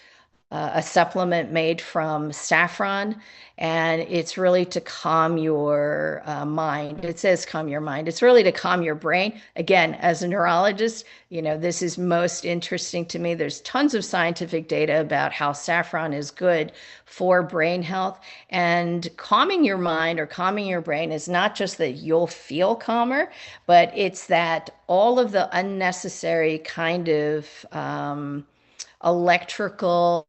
a supplement made from saffron, and it's really to calm your mind. It says calm your mind. It's really to calm your brain. Again, as a neurologist, this is most interesting to me. There's tons of scientific data about how saffron is good for brain health. And calming your mind or calming your brain is not just that you'll feel calmer, but it's that all of the unnecessary kind of electrical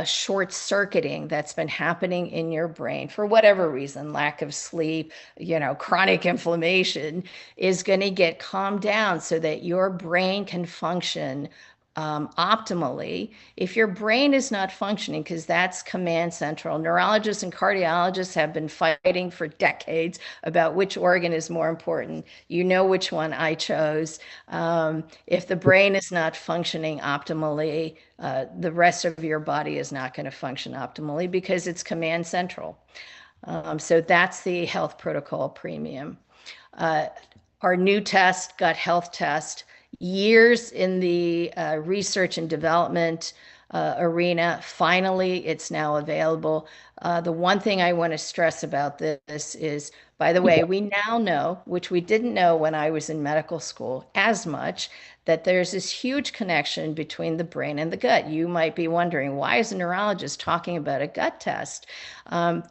short circuiting that's been happening in your brain for whatever reason, lack of sleep, chronic inflammation, is going to get calmed down so that your brain can function optimally. If your brain is not functioning, because that's command central, neurologists and cardiologists have been fighting for decades about which organ is more important. You know which one I chose. If the brain is not functioning optimally, the rest of your body is not going to function optimally because it's command central. So that's the health protocol premium. Our new test, gut health test, years in the research and development arena. Finally, it's now available. The one thing I want to stress about this is, by the way, we now know, which we didn't know when I was in medical school as much, that there's this huge connection between the brain and the gut. You might be wondering, why is a neurologist talking about a gut test?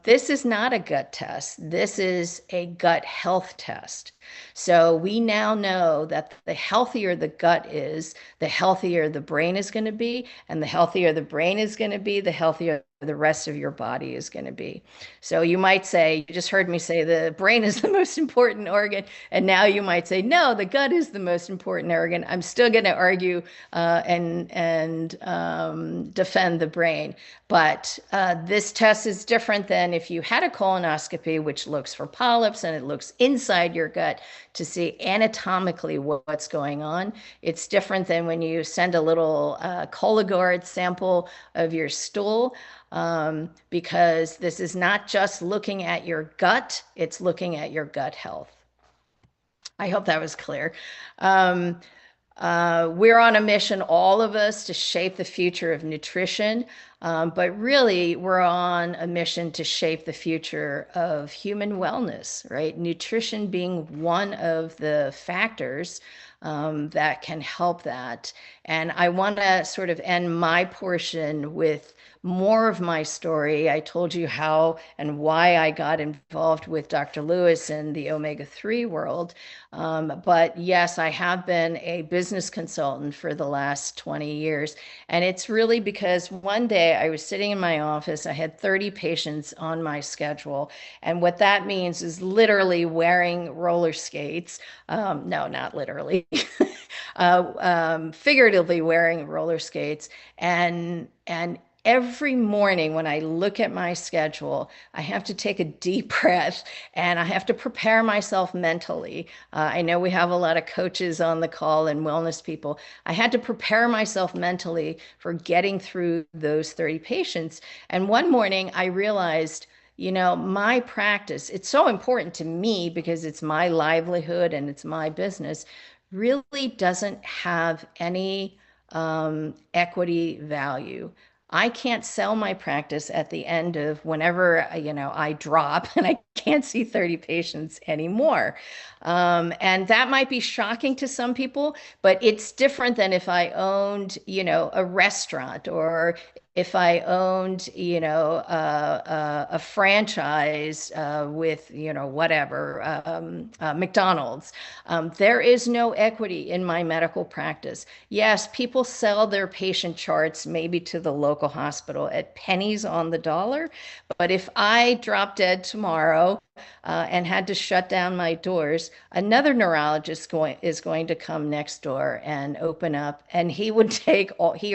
This is not a gut test. This is a gut health test. So we now know that the healthier the gut is, the healthier the brain is going to be, and the healthier the brain is going to be, the healthier the rest of your body is going to be. So you might say, you just heard me say the brain is the most important organ, and now you might say, no, the gut is the most important organ. I'm still going to argue and defend the brain. But this test is different than if you had a colonoscopy, which looks for polyps and it looks inside your gut to see anatomically what's going on. It's different than when you send a little Cologuard sample of your stool, because this is not just looking at your gut, it's looking at your gut health. I hope that was clear. We're on a mission, all of us, to shape the future of nutrition, but really we're on a mission to shape the future of human wellness, right? Nutrition being one of the factors that can help that. And I want to sort of end my portion with more of my story. I told you how and why I got involved with Dr. Lewis in the omega-3 world. But yes, I have been a business consultant for the last 20 years. And it's really because one day I was sitting in my office, I had 30 patients on my schedule. And what that means is literally wearing roller skates. No, not literally. Figuratively wearing roller skates, and every morning when I look at my schedule, I have to take a deep breath and I have to prepare myself mentally. I know we have a lot of coaches on the call and wellness people. I had to prepare myself mentally for getting through those 30 patients. And one morning I realized, my practice, it's so important to me because it's my livelihood and it's my business, really doesn't have any equity value. I can't sell my practice at the end of whenever, I drop and I can't see 30 patients anymore. And that might be shocking to some people, but it's different than if I owned, a restaurant, or if I owned, a franchise with, whatever, McDonald's. There is no equity in my medical practice. Yes, people sell their patient charts maybe to the local hospital at pennies on the dollar, but if I drop dead tomorrow, and had to shut down my doors, another neurologist is going to come next door and open up, and he or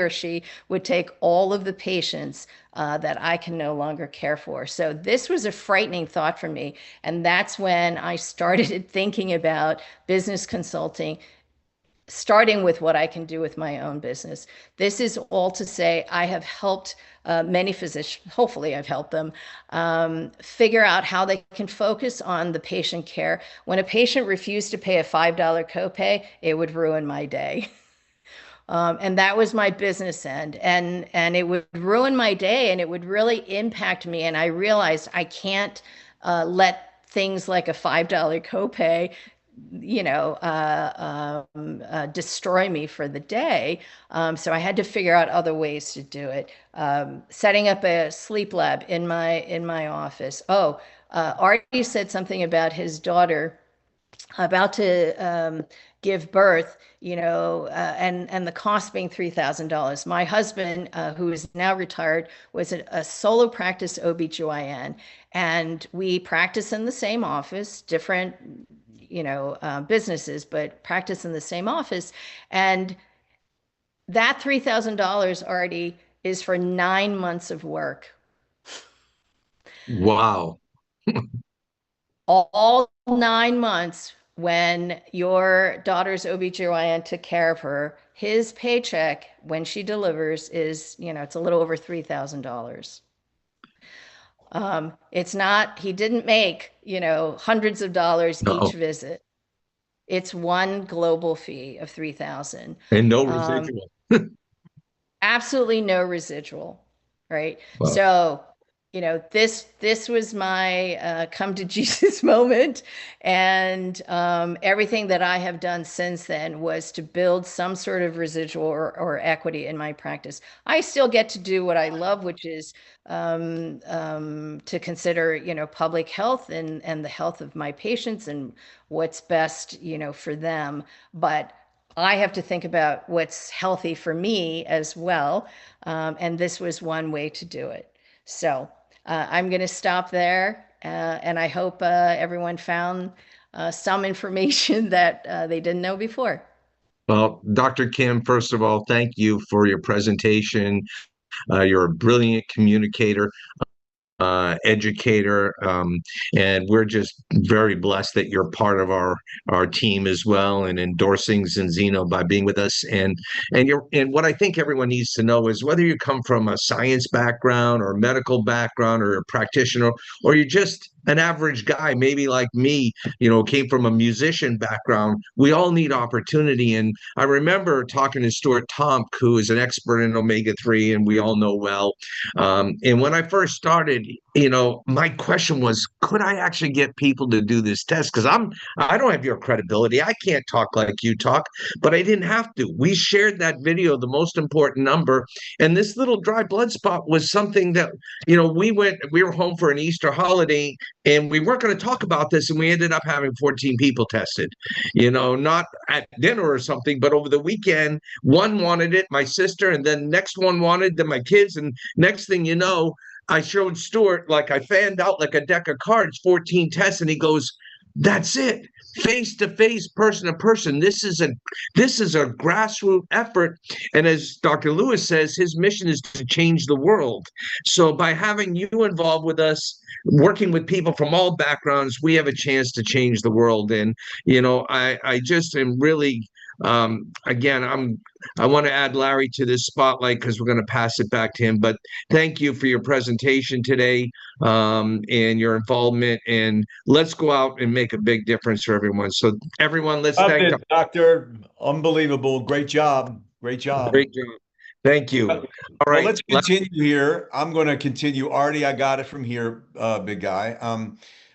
she would take all of the patients that I can no longer care for. So this was a frightening thought for me, and that's when I started thinking about business consulting, starting with what I can do with my own business. This is all to say I have helped many physicians, hopefully I've helped them figure out how they can focus on the patient care. When a patient refused to pay a $5 copay, it would ruin my day. And that was my business end. And it would ruin my day, and it would really impact me. And I realized I can't let things like a $5 copay destroy me for the day. So I had to figure out other ways to do it. Setting up a sleep lab in my office. Oh, Artie said something about his daughter about to give birth, and the cost being $3,000. My husband, who is now retired, was a solo practice OBGYN, and we practice in the same office, different businesses, but practice in the same office. And that $3,000 already is for 9 months of work. Wow. All 9 months when your daughter's OBGYN took care of her, his paycheck when she delivers is, it's a little over $3,000. It's not, he didn't make, hundreds of dollars each visit. It's one global fee of $3,000. And no residual. Absolutely no residual, right? Wow. So, this was my come to Jesus moment. And everything that I have done since then was to build some sort of residual or equity in my practice. I still get to do what I love, which is to consider, public health and the health of my patients and what's best, for them. But I have to think about what's healthy for me as well. And this was one way to do it. So I'm going to stop there. And I hope everyone found some information that they didn't know before. Well, Dr. Kim, first of all, thank you for your presentation. You're a brilliant communicator, educator, and we're just very blessed that you're part of our team as well, and endorsing Zinzino by being with us. And what I think everyone needs to know is whether you come from a science background or a medical background or a practitioner, or you're just an average guy, maybe like me, came from a musician background. We all need opportunity. And I remember talking to Stuart Tomk, who is an expert in omega-3, and we all know well. And when I first started, my question was, could I actually get people to do this test? Because I don't have your credibility. I can't talk like you talk, but I didn't have to. We shared that video, the most important number. And this little dry blood spot was something that, we were home for an Easter holiday, and we weren't going to talk about this, and we ended up having 14 people tested, not at dinner or something, but over the weekend. One wanted it, my sister, and then next one wanted, then my kids, and next thing you know, I showed Stuart, like I fanned out like a deck of cards, 14 tests, and he goes, "That's it. Face to face, person to person. This is a grassroots effort." And as Dr. Lewis says, his mission is to change the world. So by having you involved with us, working with people from all backgrounds, we have a chance to change the world. And I just am really again, I want to add Larry to this spotlight because we're going to pass it back to him. But thank you for your presentation today, and your involvement. And let's go out and make a big difference for everyone. So everyone, let's thank Dr. Doctor. Unbelievable. Great job. Great job. Great job. Thank you. All right. Well, let's continue here. I'm going to continue. Artie, I got it from here, big guy.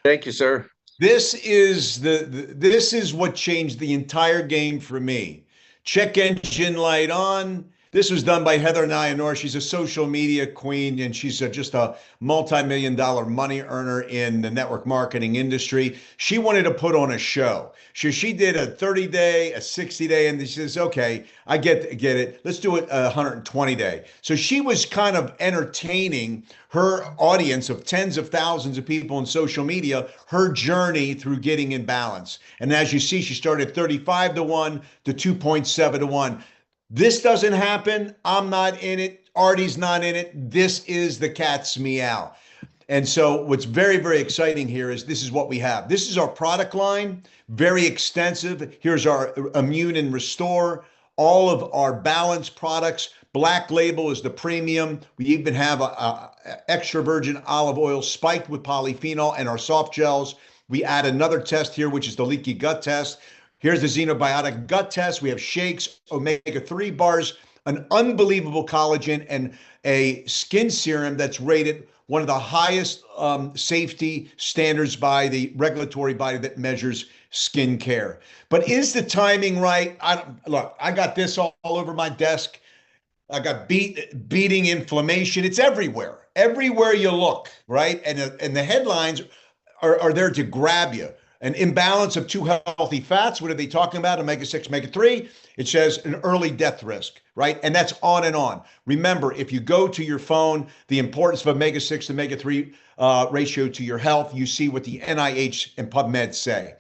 Thank you, sir. This is what changed the entire game for me. Check engine light on, This was done by Heather Nayanor. She's a social media queen, and she's just a multi-million-dollar money earner in the network marketing industry. She wanted to put on a show. She did a 30-day, a 60-day, and she says, okay, I get it. Let's do it a 120-day. So she was kind of entertaining her audience of tens of thousands of people in social media, her journey through getting in balance. And as you see, she started 35 to 1 to 2.7 to 1. This doesn't happen. I'm not in it. Artie's not in it. This is the cat's meow. And so what's very, very exciting here is this is what we have. This is our product line, very extensive. Here's our Immune and Restore, all of our balance products. Black Label is the premium. We even have a extra virgin olive oil spiked with polyphenol and our soft gels. We add another test here, which is the leaky gut test. Here's the Xenobiotic gut test. We have shakes, omega-3 bars, an unbelievable collagen, and a skin serum that's rated one of the highest safety standards by the regulatory body that measures skin care. But is the timing right? Look, I got this all over my desk. I got beating inflammation. It's everywhere. Everywhere you look, right? And the headlines are there to grab you. An imbalance of two healthy fats. What are they talking about? Omega-6, omega-3. It says an early death risk, right? And that's on and on. Remember, if you go to your phone, the importance of omega-6 to omega-3 ratio to your health, you see what the NIH and PubMed say.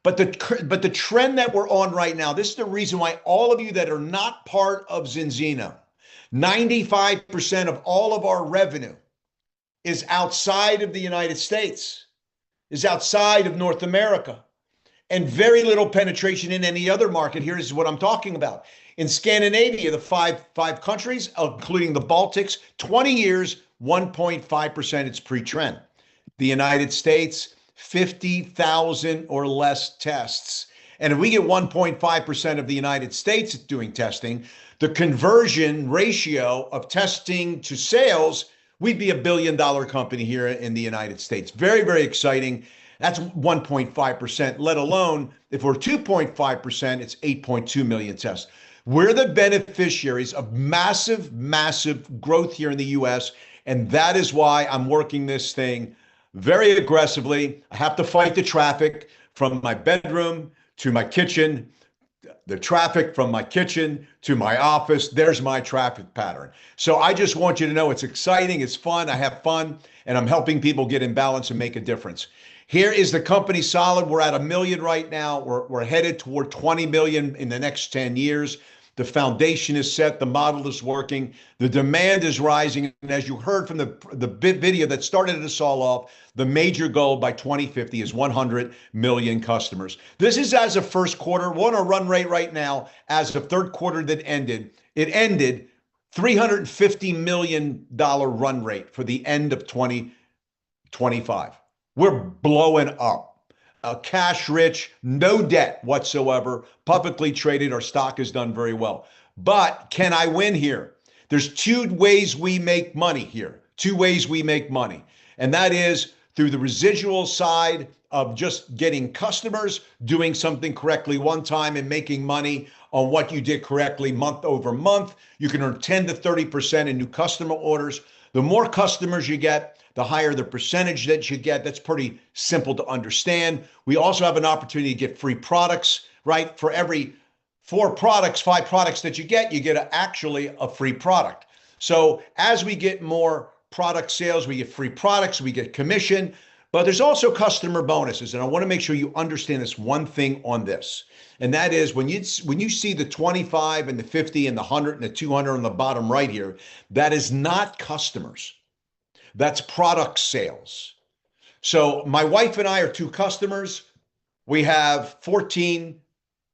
But the trend that we're on right now, this is the reason why all of you that are not part of Zinzino, 95% of all of our revenue is outside of the United States. Is outside of North America, and very little penetration in any other market. Here is what I'm talking about. In Scandinavia, the five countries, including the Baltics, 20 years, 1.5%, it's pre-trend. The United States, 50,000 or less tests. And if we get 1.5% of the United States doing testing, the conversion ratio of testing to sales, we'd be $1 billion company here in the United States. Very, very exciting. That's 1.5%, let alone if we're 2.5%, it's 8.2 million tests. We're the beneficiaries of massive, massive growth here in the US. And that is why I'm working this thing very aggressively. I have to fight the traffic from my bedroom to my kitchen. The traffic from my kitchen to my office, there's my traffic pattern. So I just want you to know it's exciting, it's fun, I have fun, and I'm helping people get in balance and make a difference. Here is the company solid. We're at $1 million right now. We're headed toward 20 million in the next 10 years. The foundation is set, the model is working, the demand is rising. And as you heard from the video that started us all off, the major goal by 2050 is 100 million customers. This is as of first quarter. We're on a run rate right now as of third quarter that ended. It ended $350 million run rate for the end of 2025. We're blowing up. Cash rich, no debt whatsoever, publicly traded. Our stock has done very well. But can I win here? There's two ways we make money here. Two ways we make money. And that is through the residual side of just getting customers, doing something correctly one time and making money on what you did correctly month over month. You can earn 10 to 30% in new customer orders. The more customers you get, the higher the percentage that you get. That's pretty simple to understand. We also have an opportunity to get free products, right? For every 5 products that you get actually a free product. So as we get more product sales, we get free products, we get commission, but there's also customer bonuses. And I want to make sure you understand this one thing on this. And that is when you see the 25 and the 50 and the 100 and the 200 on the bottom right here, that is not customers. That's product sales. So my wife and I are 2 customers. We have 14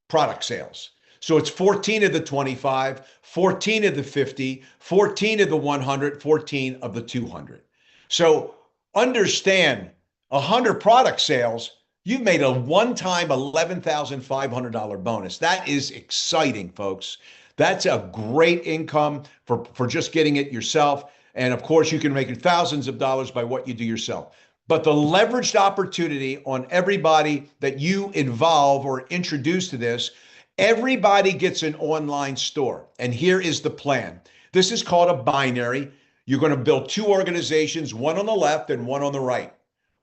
product sales. So it's 14 of the 25, 14 of the 50, 14 of the 100, 14 of the 200. So understand 100 product sales, you've made a one-time $11,500 bonus. That is exciting, folks. That's a great income for just getting it yourself. And of course, you can make thousands of dollars by what you do yourself. But the leveraged opportunity on everybody that you involve or introduce to this, Everybody gets an online store. And here is the plan. This is called a binary. You're going to build two organizations, one on the left and one on the right.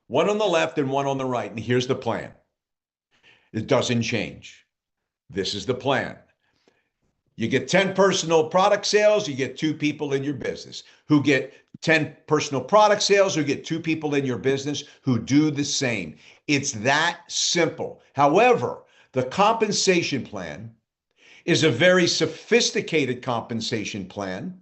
One on the left and one on the right. And here's the plan. It doesn't change. This is the plan. You get 10 personal product sales, you get two people in your business who get 10 personal product sales, who get two people in your business who do the same. It's that simple. However, the compensation plan is a very sophisticated compensation plan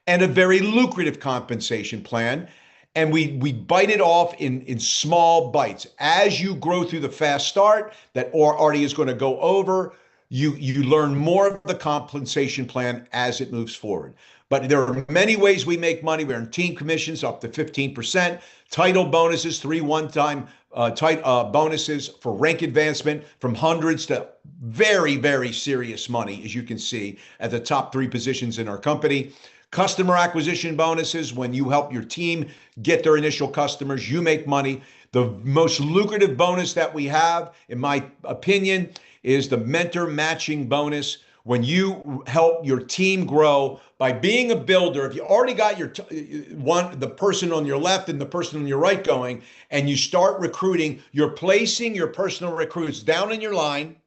and a very lucrative compensation plan. And we bite it off in small bites. As you grow through the fast start that Artie is going to go over, you learn more of the compensation plan as it moves forward. But there are many ways we make money. We earn team commissions up to 15%, title bonuses, 3 one-time bonuses for rank advancement from hundreds to very, very serious money, as you can see at the top 3 positions in our company. Customer acquisition bonuses, when you help your team get their initial customers, you make money. The most lucrative bonus that we have, in my opinion, is the mentor matching bonus. When you help your team grow by being a builder, if you already got the person on your left and the person on your right going, and you start recruiting, you're placing your personal recruits down in your line.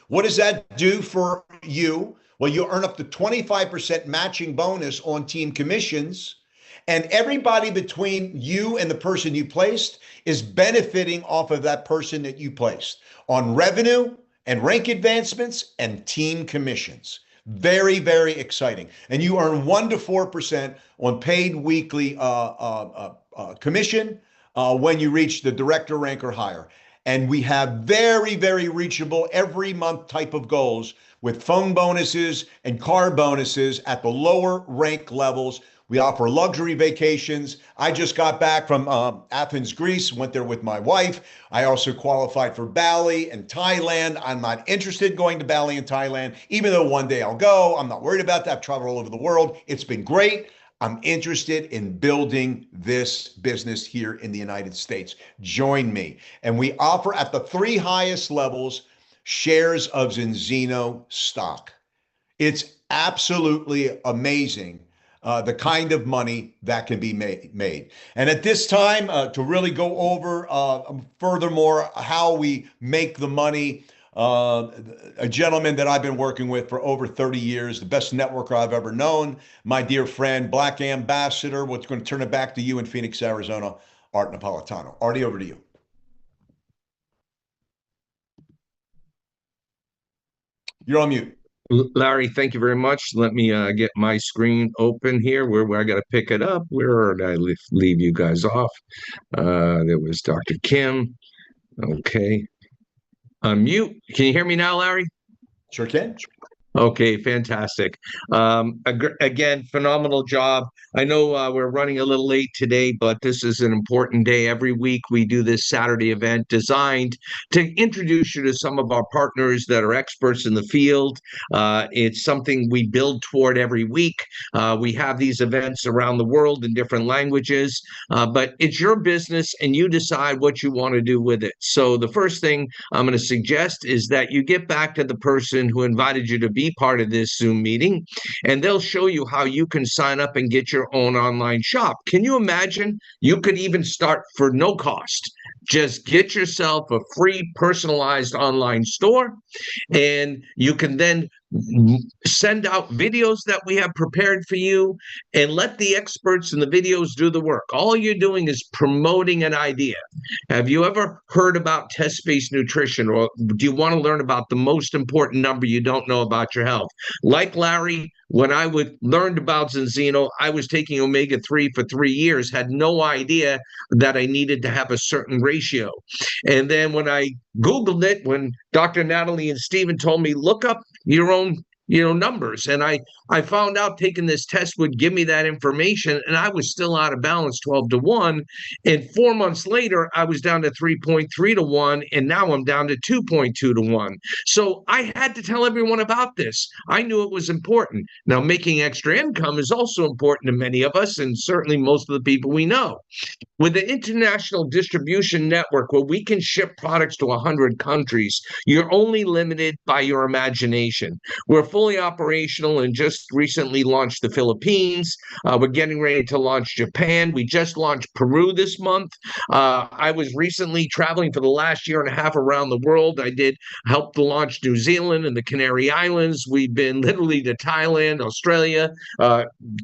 What does that do for you? Well, you earn up to 25% matching bonus on team commissions, and everybody between you and the person you placed is benefiting off of that person that you placed on revenue and rank advancements and team commissions. Very, very exciting. And you earn 1 to 4% on paid weekly commission when you reach the director rank or higher. And we have very, very reachable every month type of goals with phone bonuses and car bonuses at the lower rank levels. We offer luxury vacations. I just got back from Athens, Greece, went there with my wife. I also qualified for Bali and Thailand. I'm not interested in going to Bali and Thailand, even though one day I'll go. I'm not worried about that. I've traveled all over the world. It's been great. I'm interested in building this business here in the United States. Join me. And we offer at the 3 highest levels shares of Zinzino stock. It's absolutely amazing the kind of money that can be made. And at this time, to really go over furthermore how we make the money, a gentleman that I've been working with for over 30 years, the best networker I've ever known, my dear friend, Black Ambassador. We're going to turn it back to you in Phoenix, Arizona, Art Napolitano. Artie, over to you. You're on mute. Larry, thank you very much. Let me get my screen open here where I got to pick it up. Where did I leave you guys off? There was Dr. Kim. Okay. Unmute. Can you hear me now, Larry? Sure can. Okay, fantastic. Again, phenomenal job. I know we're running a little late today, but this is an important day. Every week we do this Saturday event designed to introduce you to some of our partners that are experts in the field. It's something we build toward every week. We have these events around the world in different languages, but it's your business and you decide what you want to do with it. So the first thing I'm going to suggest is that you get back to the person who invited you to be part of this Zoom meeting, and they'll show you how you can sign up and get your own online shop. Can you imagine? You could even start for no cost. Just get yourself a free personalized online store, and you can then send out videos that we have prepared for you and let the experts in the videos do the work. All you're doing is promoting an idea. Have you ever heard about test-based nutrition, or do you want to learn about the most important number you don't know about your health? Like Larry, when I learned about Zinzino, I was taking omega-3 for 3 years, had no idea that I needed to have a certain ratio. And then when I Googled it, when Dr. Natalie and Stephen told me, look up your own numbers. And I found out taking this test would give me that information, and I was still out of balance 12-1. And 4 months later, I was down to 3.3-1, and now I'm down to 2.2-1. So I had to tell everyone about this. I knew it was important. Now, making extra income is also important to many of us, and certainly most of the people we know. With the international distribution network where we can ship products to 100 countries, you're only limited by your imagination. We're fully operational and just recently launched the Philippines. We're getting ready to launch Japan. We just launched Peru this month. I was recently traveling for the last year and a half around the world. I did help to launch New Zealand and the Canary Islands. We've been literally to Thailand, Australia,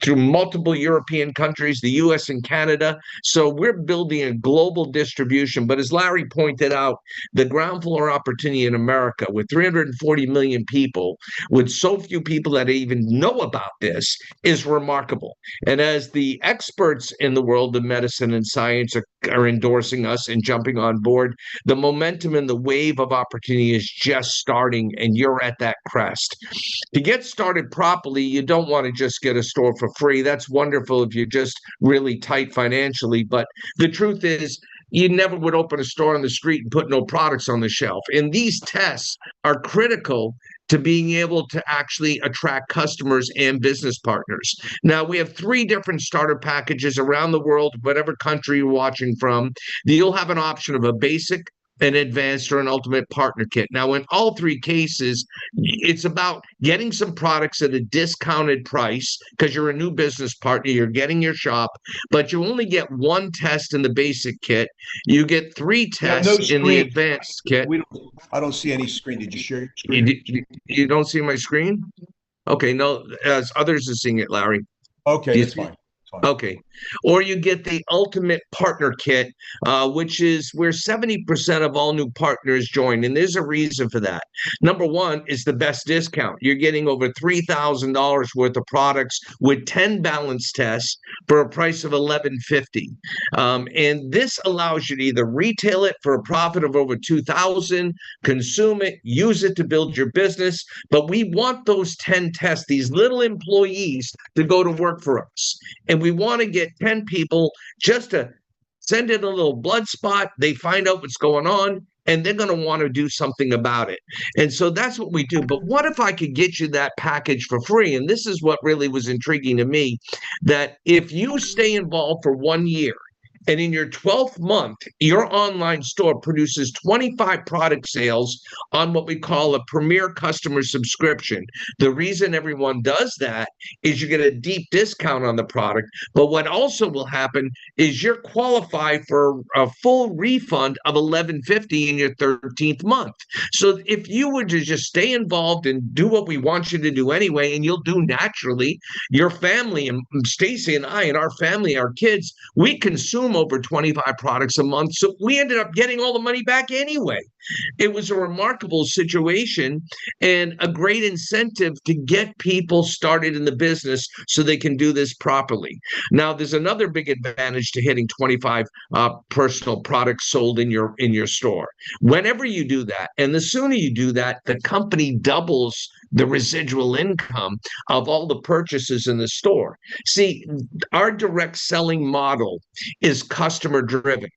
through multiple European countries, the US and Canada. So we're building a global distribution. But as Larry pointed out, the ground floor opportunity in America with 340 million people, with so few people that even know about this, is remarkable. And as the experts in the world of medicine and science are endorsing us and jumping on board, the momentum and the wave of opportunity is just starting, and you're at that crest. To get started properly, you don't want to just get a store for free. That's wonderful if you're just really tight financially. But the truth is, you never would open a store on the street and put no products on the shelf. And these tests are critical to being able to actually attract customers and business partners. Now, we have 3 different starter packages around the world, whatever country you're watching from. You'll have an option of a basic, an advanced, or an ultimate partner kit. Now, in all 3 cases, it's about getting some products at a discounted price because you're a new business partner, you're getting your shop, but you only get 1 test in the basic kit. You get 3 tests in the advanced kit. I don't see any screen. Did you share your screen? You don't see my screen? Okay, no, as others are seeing it, Larry. Okay, that's fine. Okay. Or you get the ultimate partner kit, which is where 70% of all new partners join. And there's a reason for that. Number one is the best discount. You're getting over $3,000 worth of products with 10 balance tests for a price of $1,150. And this allows you to either retail it for a profit of over $2,000, consume it, use it to build your business. But we want those 10 tests, these little employees, to go to work for us. And we want to get 10 people just to send in a little blood spot. They find out what's going on, and they're going to want to do something about it. And so that's what we do. But what if I could get you that package for free? And this is what really was intriguing to me, that if you stay involved for 1 year, and in your 12th month, your online store produces 25 product sales on what we call a premier customer subscription. The reason everyone does that is you get a deep discount on the product. But what also will happen is you're qualified for a full refund of $1,150 in your 13th month. So if you were to just stay involved and do what we want you to do anyway, and you'll do naturally, your family, and Stacy and I and our family, our kids, we consume over 25 products a month. So we ended up getting all the money back anyway. It was a remarkable situation and a great incentive to get people started in the business so they can do this properly. Now, there's another big advantage to hitting 25 personal products sold in your store. Whenever you do that, and the sooner you do that, the company doubles the residual income of all the purchases in the store. See, our direct selling model is customer driven.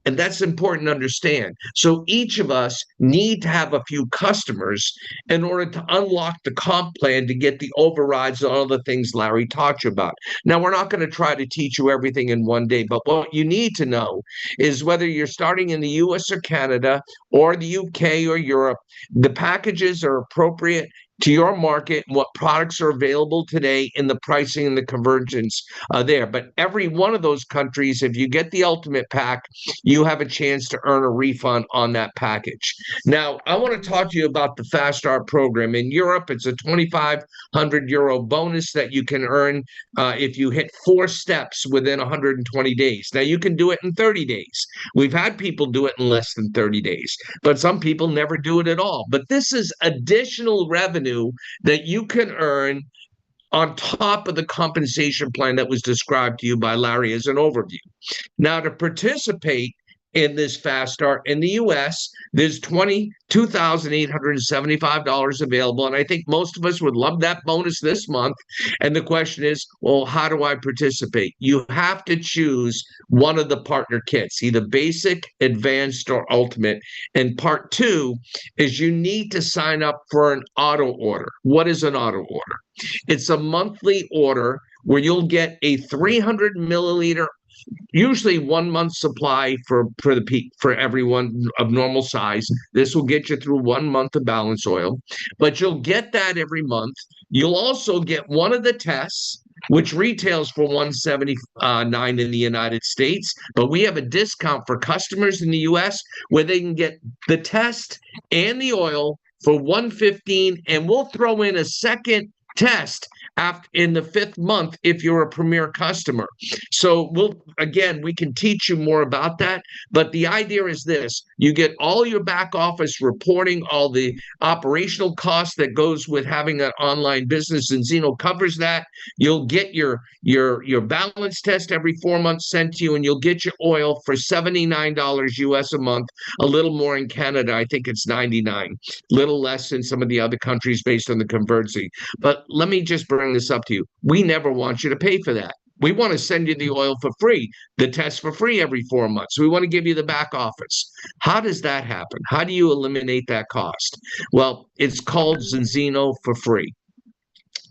And that's important to understand. So each of us need to have a few customers in order to unlock the comp plan to get the overrides and all the things Larry talked about. Now, we're not going to try to teach you everything in one day, but what you need to know is whether you're starting in the US or Canada or the UK or Europe, the packages are appropriate to your market and what products are available today in the pricing and the convergence there. But every one of those countries, if you get the ultimate pack, you have a chance to earn a refund on that package. Now, I want to talk to you about the Fast Start program. In Europe, it's a 2,500 euro bonus that you can earn if you hit 4 steps within 120 days. Now, you can do it in 30 days. We've had people do it in less than 30 days, but some people never do it at all. But this is additional revenue that you can earn on top of the compensation plan that was described to you by Larry as an overview. Now, to participate, in this fast start. In the US, there's $22,875 available. And I think most of us would love that bonus this month. And the question is, well, how do I participate? You have to choose one of the partner kits, either basic, advanced, or ultimate. And part two is you need to sign up for an auto order. What is an auto order? It's a monthly order where you'll get a 300 milliliter, usually 1 month supply for the peak for everyone of normal size. This will get you through 1 month of balance oil, but you'll get that every month. You'll also get one of the tests, which retails for $179 in the United States, but we have a discount for customers in the US where they can get the test and the oil for $115, and we'll throw in a second test in the 5th month if you're a premier customer. So we can teach you more about that, but the idea is this: you get all your back office reporting, all the operational costs that goes with having an online business, and Zinzino covers that. You'll get your balance test every 4 months sent to you, and you'll get your oil for $79 US a month, a little more in Canada. I think it's $99, little less in some of the other countries based on the convergency. But let me just bring this up to you. We never want you to pay for that. We want to send you the oil for free, the test for free every 4 months. We want to give you the back office. How does that happen? How do you eliminate that cost? Well, it's called Zinzino for free.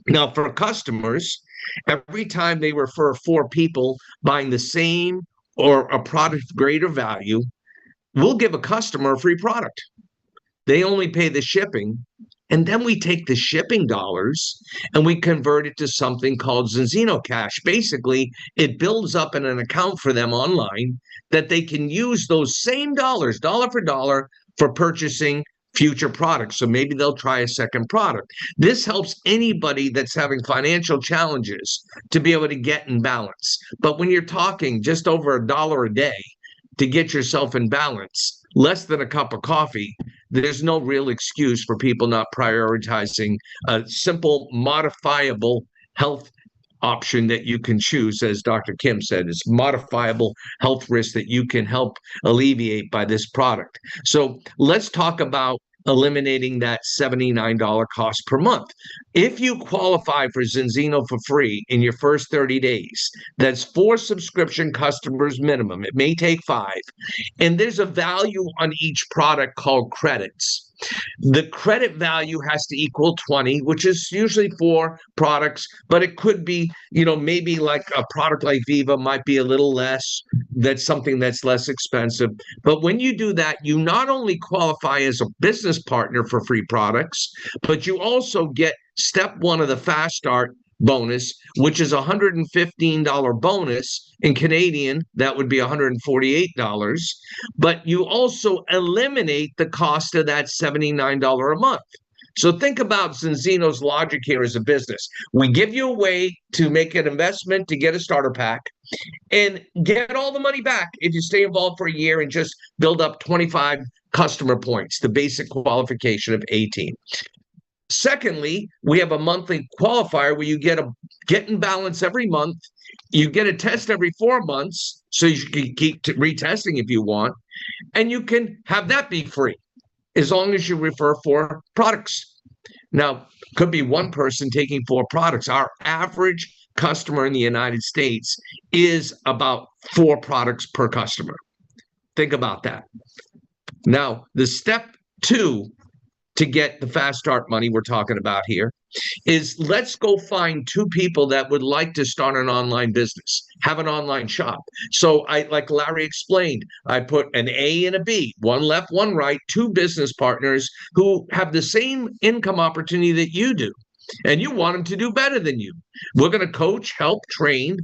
Now, for customers, every time they refer 4 people buying the same or a product of greater value, we'll give a customer a free product. They only pay the shipping. And then we take the shipping dollars and we convert it to something called Zinzino Cash. Basically, it builds up in an account for them online that they can use those same dollars, dollar for purchasing future products. So maybe they'll try a second product. This helps anybody that's having financial challenges to be able to get in balance. But when you're talking just over $1 a day to get yourself in balance, less than a cup of coffee, there's no real excuse for people not prioritizing a simple, modifiable health option that you can choose. As Dr. Kim said, it's modifiable health risk that you can help alleviate by this product. So let's talk about eliminating that $79 cost per month. If you qualify for Zinzino for free in your first 30 days, that's 4 subscription customers minimum. It may take 5. And there's a value on each product called credits. The credit value has to equal 20, which is usually 4 products, but it could be, maybe like a product like Viva might be a little less. That's something that's less expensive. But when you do that, you not only qualify as a business partner for free products, but you also get step 1 of the Fast Start bonus, which is a $115 bonus. In Canadian, that would be $148. But you also eliminate the cost of that $79 a month. So think about Zinzino's logic here as a business. We give you a way to make an investment to get a starter pack and get all the money back if you stay involved for a year and just build up 25 customer points, the basic qualification of 18. Secondly, we have a monthly qualifier where you get in balance every month. You get a test every 4 months, so you can keep retesting if you want, and you can have that be free as long as you refer 4 products. Now, could be one person taking 4 products. Our average customer in the United States is about 4 products per customer. Think about that. Now, the step 2 to get the Fast Start money we're talking about here is let's go find 2 people that would like to start an online business, have an online shop. So like Larry explained, I put an A and a B, one left, one right, 2 business partners who have the same income opportunity that you do. And you want them to do better than you. We're going to coach, help, train.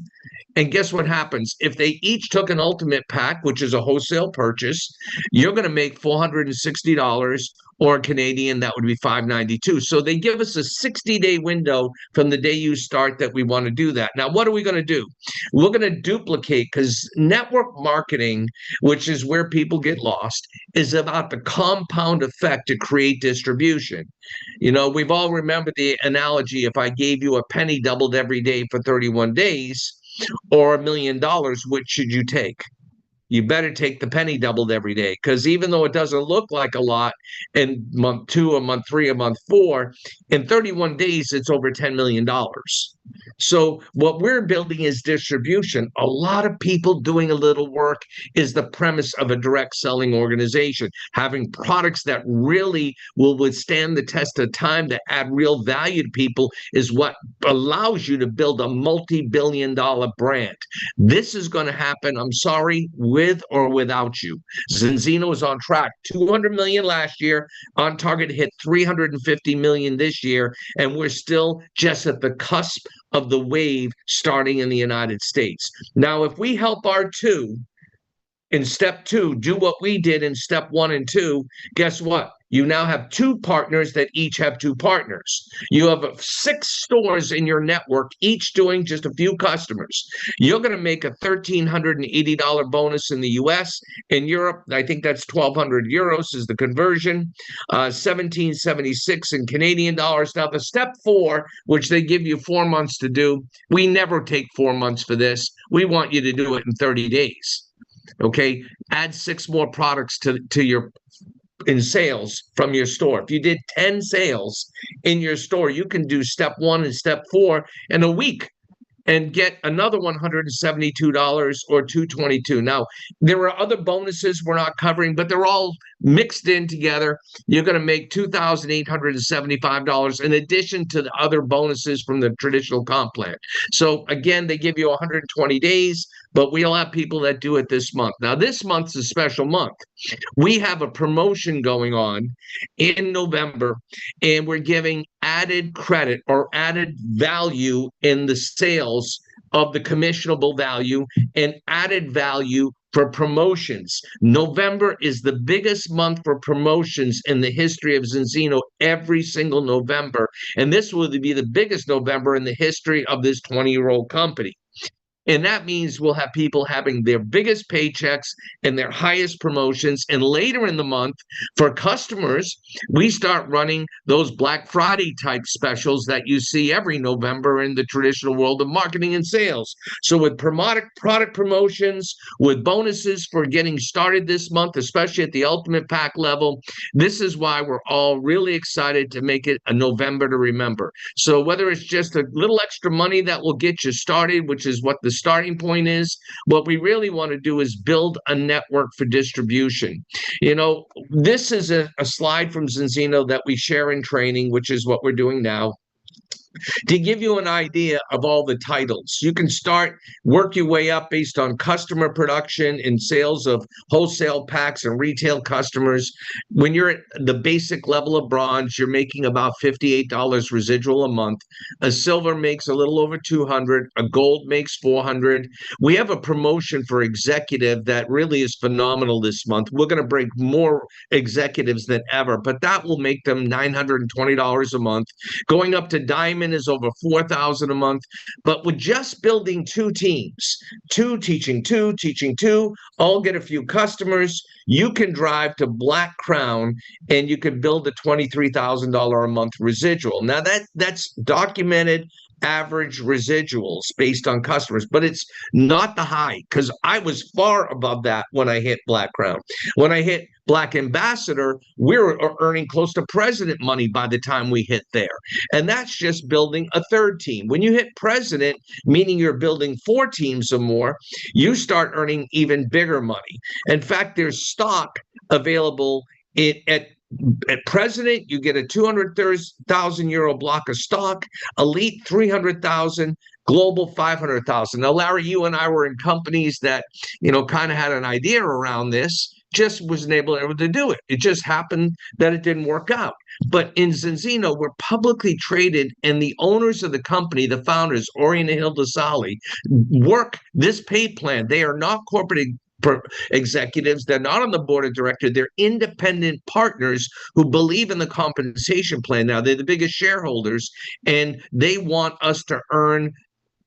And guess what happens? If they each took an ultimate pack, which is a wholesale purchase, you're going to make $460, or Canadian, that would be $592. So they give us a 60-day window from the day you start that we want to do that. Now, what are we going to do? We're going to duplicate, because network marketing, which is where people get lost, is about the compound effect to create distribution. We've all remembered the analogy: if I gave you a penny doubled every day for 31 days, or $1 million, which should you take? you better take the penny doubled every day, because even though it doesn't look like a lot in month 2 or month 3 or month 4, in 31 days, it's over $10 million. So what we're building is distribution. A lot of people doing a little work is the premise of a direct selling organization. Having products that really will withstand the test of time, that add real value to people, is what allows you to build a multi-billion-dollar brand. This is going to happen, I'm sorry, with or without you. Zinzino is on track. 200 million last year, on target to hit 350 million this year, and we're still just at the cusp of the wave starting in the United States. Now, if we help our two in step 2 do what we did in step 1 and 2, guess what? You now have 2 partners that each have 2 partners. You have 6 stores in your network, each doing just a few customers. You're going to make a $1,380 bonus in the US. In Europe, I think that's 1,200 euros is the conversion, 1,776 in Canadian dollars. Now, the step 4, which they give you 4 months to do, we never take 4 months for this. We want you to do it in 30 days. Okay, add 6 more products to your in sales from your store. If you did 10 sales in your store, you can do step 1 and step 4 in a week and get another $172 or $222. Now, there are other bonuses we're not covering, but they're all mixed in together. You're going to make $2,875 in addition to the other bonuses from the traditional comp plan. So again, they give you 120 days, but we'll have people that do it this month. Now, this month's a special month. We have a promotion going on in November, and we're giving added credit or added value in the sales of the commissionable value and added value for promotions. November is the biggest month for promotions in the history of Zinzino, every single November. And this will be the biggest November in the history of this 20-year-old company. And that means we'll have people having their biggest paychecks and their highest promotions. And later in the month, for customers, we start running those Black Friday type specials that you see every November in the traditional world of marketing and sales. So with product promotions, with bonuses for getting started this month, especially at the Ultimate Pack level, this is why we're all really excited to make it a November to remember. So whether it's just a little extra money that will get you started, which is what the starting point is, what we really want to do is build a network for distribution. You know, this is a slide from Zinzino that we share in training, which is what we're doing now. To give you an idea of all the titles, you can work your way up based on customer production and sales of wholesale packs and retail customers. When you're at the basic level of bronze, you're making about $58 residual a month. A silver makes a little over $200. A gold makes $400. We have a promotion for executive that really is phenomenal this month. We're going to break more executives than ever, but that will make them $920 a month. Going up to diamond is over $4,000 a month. But with just building 2 teams, 2 teaching 2, teaching 2, all get a few customers, you can drive to Black Crown and you can build a $23,000 a month residual. Now that's documented average residuals based on customers, but it's not the high, because I was far above that when I hit Black Crown. When I hit Black Ambassador, we were earning close to president money by the time we hit there. And that's just building a 3rd team. When you hit president, meaning you're building 4 teams or more, you start earning even bigger money. In fact, there's stock available at president. You get a 200,000 euro block of stock, elite 300,000, global 500,000. Now, Larry, you and I were in companies that, kind of had an idea around this, just wasn't able to do it. It just happened that it didn't work out. But in Zinzino, we're publicly traded, and the owners of the company, the founders, Ori and Hilda Sali, work this pay plan. They are not corporate executives. They're not on the board of directors. They're independent partners who believe in the compensation plan. Now, they're the biggest shareholders, and they want us to earn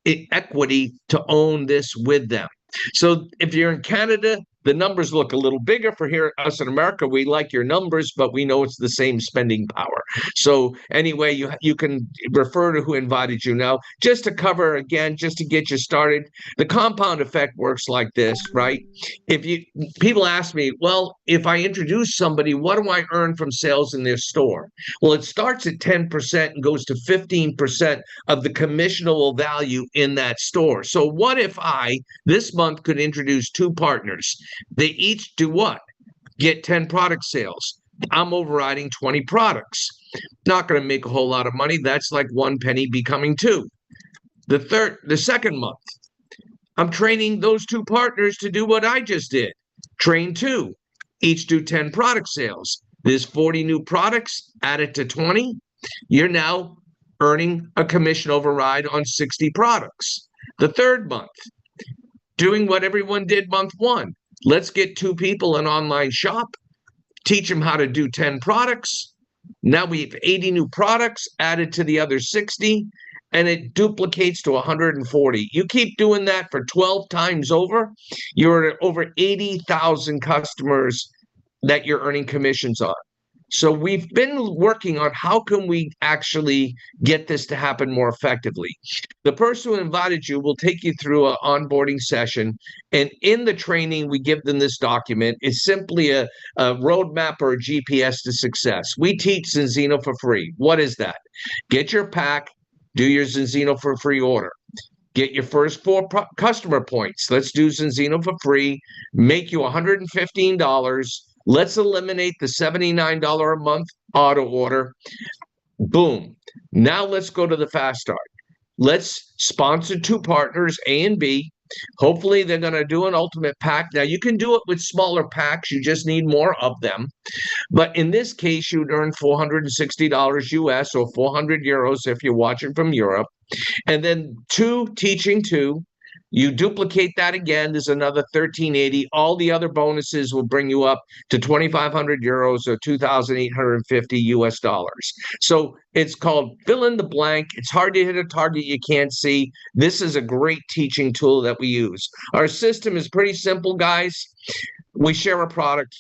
equity to own this with them. So if you're in Canada, the numbers look a little bigger for here, us in America. We like your numbers, but we know it's the same spending power. So anyway, you can refer to who invited you. Now, just to cover again, just to get you started, the compound effect works like this, right? People ask me, well, if I introduce somebody, what do I earn from sales in their store? Well, it starts at 10% and goes to 15% of the commissionable value in that store. So what if I, this month, could introduce two partners? They each do what? Get 10 product sales. I'm overriding 20 products. Not going to make a whole lot of money. That's like 1 penny becoming 2. The second month, I'm training those 2 partners to do what I just did. Train 2, each do 10 product sales. There's 40 new products, add it to 20. You're now earning a commission override on 60 products. The third month, doing what everyone did month 1. Let's get 2 people an online shop, teach them how to do 10 products. Now we have 80 new products added to the other 60, and it duplicates to 140. You keep doing that for 12 times over, you're at over 80,000 customers that you're earning commissions on. So we've been working on how can we actually get this to happen more effectively. The person who invited you will take you through an onboarding session. And in the training, we give them this document. It's simply a roadmap or a GPS to success. We teach Zinzino for free. What is that? Get your pack, do your Zinzino for free order. Get your first 4 customer points. Let's do Zinzino for free. Make you $115. Let's eliminate the $79 a month auto order. Boom. Now let's go to the fast start. Let's sponsor 2 partners, A and B. Hopefully they're going to do an ultimate pack. Now you can do it with smaller packs. You just need more of them. But in this case, you'd earn $460 US or 400 euros if you're watching from Europe. And then 2 teaching 2. You duplicate that again, there's another 1,380. All the other bonuses will bring you up to 2,500 euros or 2,850 US dollars. So it's called fill in the blank. It's hard to hit a target you can't see. This is a great teaching tool that we use. Our system is pretty simple, guys. We share a product,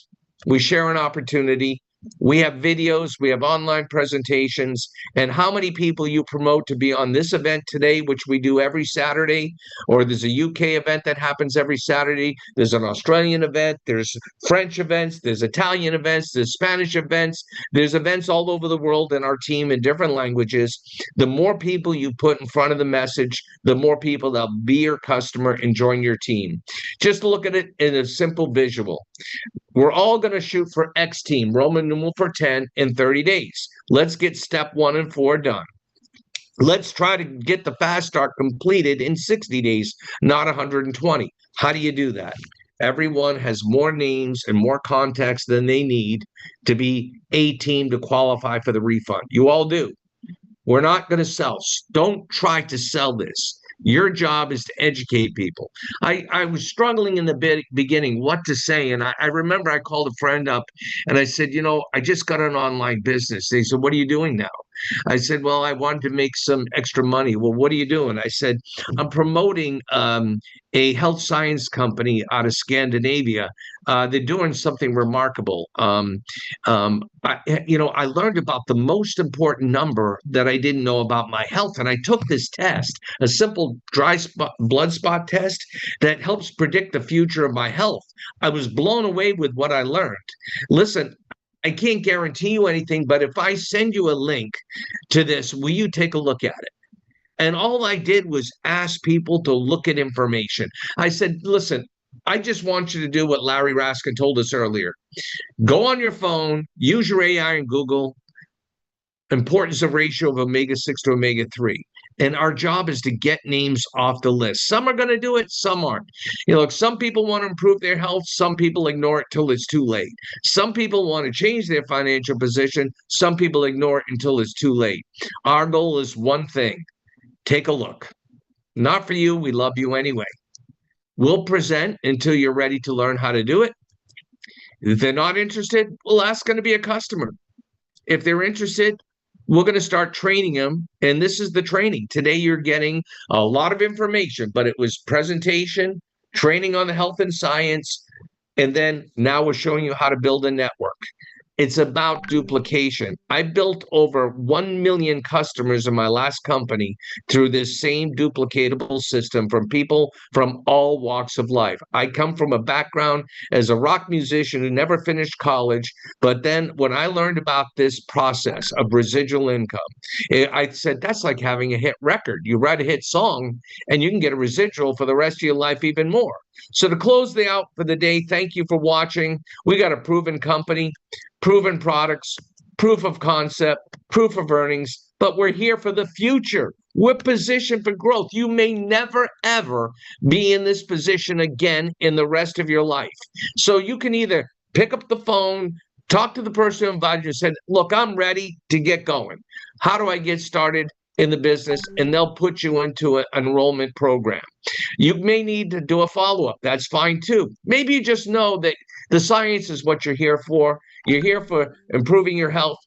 we share an opportunity. We have videos, we have online presentations, and how many people you promote to be on this event today, which we do every Saturday, or there's a UK event that happens every Saturday, there's an Australian event, there's French events, there's Italian events, there's Spanish events, there's events all over the world in our team in different languages. The more people you put in front of the message, the more people that'll be your customer and join your team. Just look at it in a simple visual. We're all going to shoot for X team, Roman numeral for 10, in 30 days. Let's get step 1 and 4 done. Let's try to get the fast start completed in 60 days, not 120. How do you do that? Everyone has more names and more contacts than they need to be a team to qualify for the refund. You all do. We're not going to sell. Don't try to sell this. Your job is to educate people. I was struggling in the beginning what to say. And I remember I called a friend up and I said, you know, I just got an online business. They said, what are you doing now? I said, well, I wanted to make some extra money. Well, what are you doing? I said, I'm promoting a health science company out of Scandinavia. They're doing something remarkable. I learned about the most important number that I didn't know about my health. And I took this test, a simple blood spot test that helps predict the future of my health. I was blown away with what I learned. Listen, I can't guarantee you anything, but if I send you a link to this, will you take a look at it? And all I did was ask people to look at information. I said, listen, I just want you to do what Larry Raskin told us earlier. Go on your phone, use your AI and Google, importance of ratio of omega-6 to omega-3. And our job is to get names off the list. Some are going to do it, some aren't. Some people want to improve their health. Some people ignore it till it's too late. Some people want to change their financial position. Some people ignore it until it's too late. Our goal is one thing. Take a look. Not for you. We love you anyway. We'll present until you're ready to learn how to do it. If they're not interested, we'll ask them to be a customer. If they're interested, we're going to start training them, and this is the training. Today you're getting a lot of information, but it was presentation, training on the health and science, And then now we're showing you how to build a network. It's about duplication. I built over 1 million customers in my last company through this same duplicatable system from people from all walks of life. I come from a background as a rock musician who never finished college, but then when I learned about this process of residual income, I said, that's like having a hit record. You write a hit song and you can get a residual for the rest of your life even more. So to close the out for the day, thank you for watching. We got a proven company, proven products, proof of concept, proof of earnings, but we're here for the future. We're positioned for growth. You may never, ever be in this position again in the rest of your life. So you can either pick up the phone, talk to the person who invited you and said, look, I'm ready to get going. How do I get started in the business? And they'll put you into an enrollment program. You may need to do a follow-up. That's fine too. Maybe you just know that the science is what you're here for. You're here for improving your health.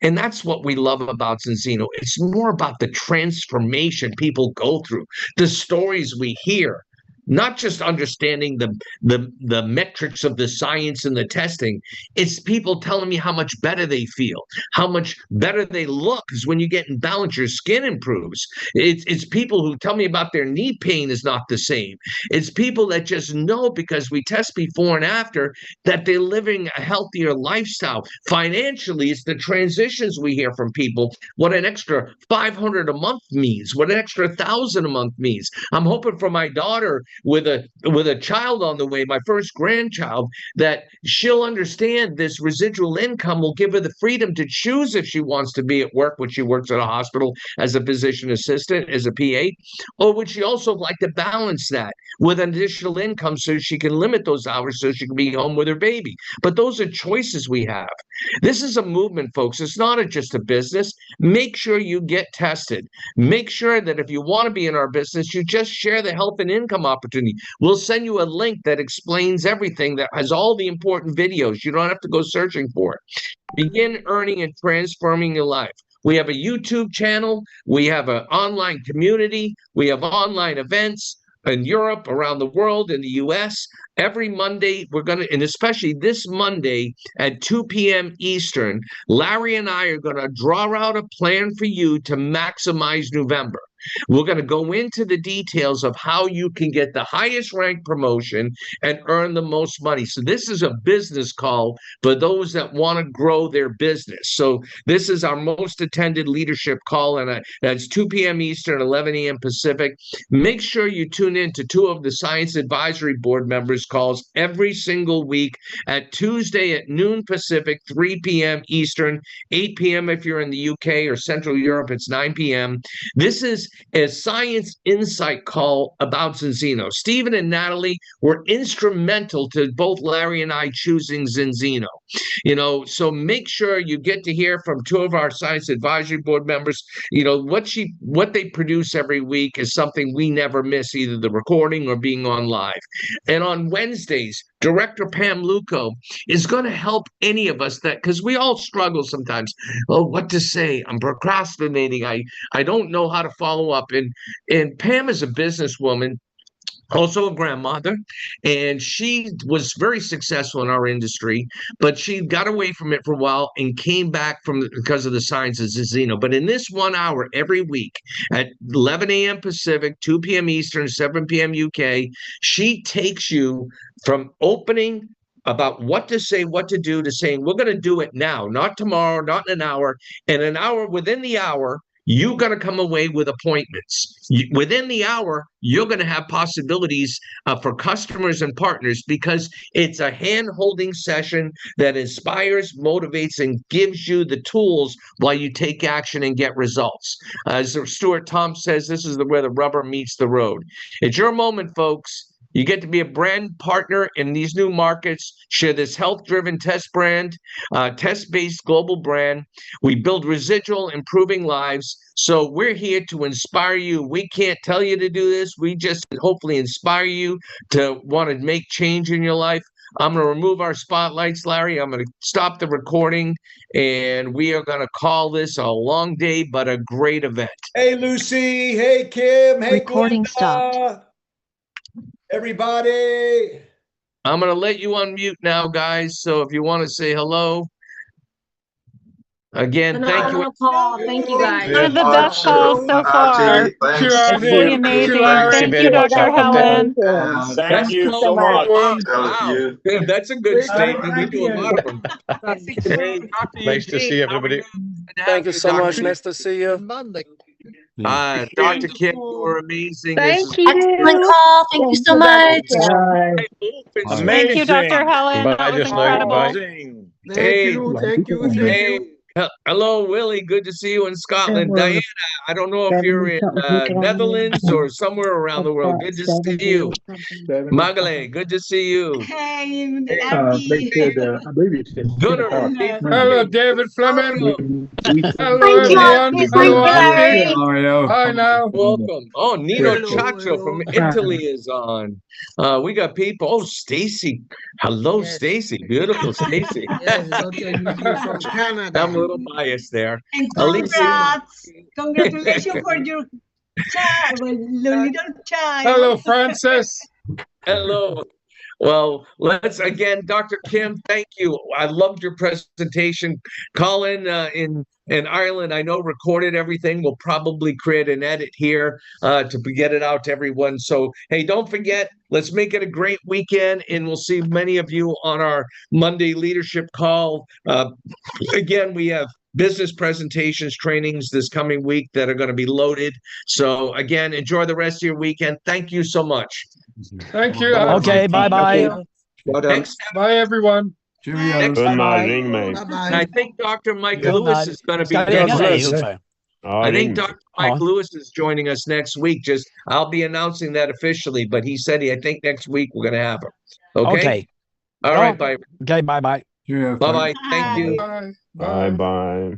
And that's what we love about Zinzino. It's more about the transformation people go through, the stories we hear, not just understanding the metrics of the science and the testing. It's people telling me how much better they feel, how much better they look, because when you get in balance, your skin improves. It's people who tell me about their knee pain is not the same. It's people that just know, because we test before and after, that they're living a healthier lifestyle. Financially, it's the transitions we hear from people, what an extra 500 a month means, what an extra 1,000 a month means. I'm hoping for my daughter with a child on the way, my first grandchild, that she'll understand this residual income will give her the freedom to choose if she wants to be at work, when she works at a hospital as a physician assistant, as a PA, or would she also like to balance that with an additional income so she can limit those hours so she can be home with her baby. But those are choices we have. This is a movement, folks. It's not just a business. Make sure you get tested. Make sure that if you want to be in our business, you just share the health and income opportunity. We'll send you a link that explains everything, that has all the important videos. You don't have to go searching for it. Begin earning and transforming your life. We have a YouTube channel. We have an online community. We have online events in Europe, around the world, in the US. Every Monday, we're going to, and especially this Monday at 2 p.m. Eastern, Larry and I are going to draw out a plan for you to maximize November. We're going to go into the details of how you can get the highest ranked promotion and earn the most money. So this is a business call for those that want to grow their business. So this is our most attended leadership call, and that's 2 p.m. Eastern, 11 a.m. Pacific. Make sure you tune in to two of the Science Advisory Board members' calls every single week at Tuesday at noon Pacific, 3 p.m. Eastern, 8 p.m. if you're in the UK or Central Europe, it's 9 p.m. This is a science insight call about Zinzino. Stephen and Natalie were instrumental to both Larry and I choosing Zinzino. So make sure you get to hear from two of our Science Advisory Board members. What they produce every week is something we never miss, either the recording or being on live. And on Wednesdays, Director Pam Luco is going to help any of us, that, because we all struggle sometimes. Oh, what to say? I'm procrastinating. I don't know how to follow up. And Pam is a businesswoman, also a grandmother, and she was very successful in our industry, but she got away from it for a while and came back because of the science of Zinzino. But in this 1 hour every week at 11 a.m. Pacific, 2 p.m. Eastern, 7 p.m. UK, she takes you from opening about what to say, what to do, to saying, we're going to do it now, not tomorrow, not in an hour. And an hour, within the hour, you're going to come away with appointments. Within the hour, you're going to have possibilities for customers and partners, because it's a hand-holding session that inspires, motivates, and gives you the tools while you take action and get results. As Stuart Thompson says, this is where the rubber meets the road. It's your moment, folks. You get to be a brand partner in these new markets, share this health-driven test brand, test-based global brand. We build residual, improving lives. So we're here to inspire you. We can't tell you to do this. We just hopefully inspire you to want to make change in your life. I'm going to remove our spotlights, Larry. I'm going to stop the recording, and we are going to call this a long day, but a great event. Hey, Lucy. Hey, Kim. Hey, Recording Glenda. stopped. Everybody. I'm going to let you unmute now, guys. So if you want to say hello, again, thank you. Call. Thank you guys. One of the best calls so far. Thank you, Really amazing. Thank you, Dr. Helen. Thank you so much. Wow. That's a good statement. We do a lot of them. Hey, Nice to see everybody. Thank you so much. Nice to see you. Dr. Kim, you were amazing. Thank you. Excellent call. Thank you so much. Thank you, Dr. Helen. Bye, That was just now. incredible. Thank you. Hey, hello, Willie. Good to see you in Scotland. Diana, I don't know if you're in Netherlands or somewhere around the world. Good to see you. Magale, good to see you. Hey, Gunnar. Hello, David Fleming. Hello, Hi, everyone. Hello, Andy. How Hi now. Welcome. Oh, Nino Chacho from Italy is on. We got people. Oh, Stacy. Hello, Stacy. Beautiful Stacy. from Canada. I'm a little biased there. And Alicia. congratulations for your child, little child. Hello, Francis. Hello. Well, let's again, Dr. Kim, thank you. I loved your presentation. Colin in Ireland, I know, recorded everything. We'll probably create an edit here to get it out to everyone. So, hey, don't forget, let's make it a great weekend, and we'll see many of you on our Monday leadership call. Again, we have business presentations, trainings this coming week that are going to be loaded. So, again, enjoy the rest of your weekend. Thank you so much. Thank you. Okay, bye-bye. Bye, everyone. Good night, Ringmate. And I think Dr. Mike Good Lewis night. is going to be Ska joining ringa us. I think Dr. Mike Lewis is joining us next week. Just I'll be announcing that officially, but he said I think next week we're going to have him. Okay. All right. Bye. Okay, bye-bye. Bye-bye. Thank you. Bye. Bye.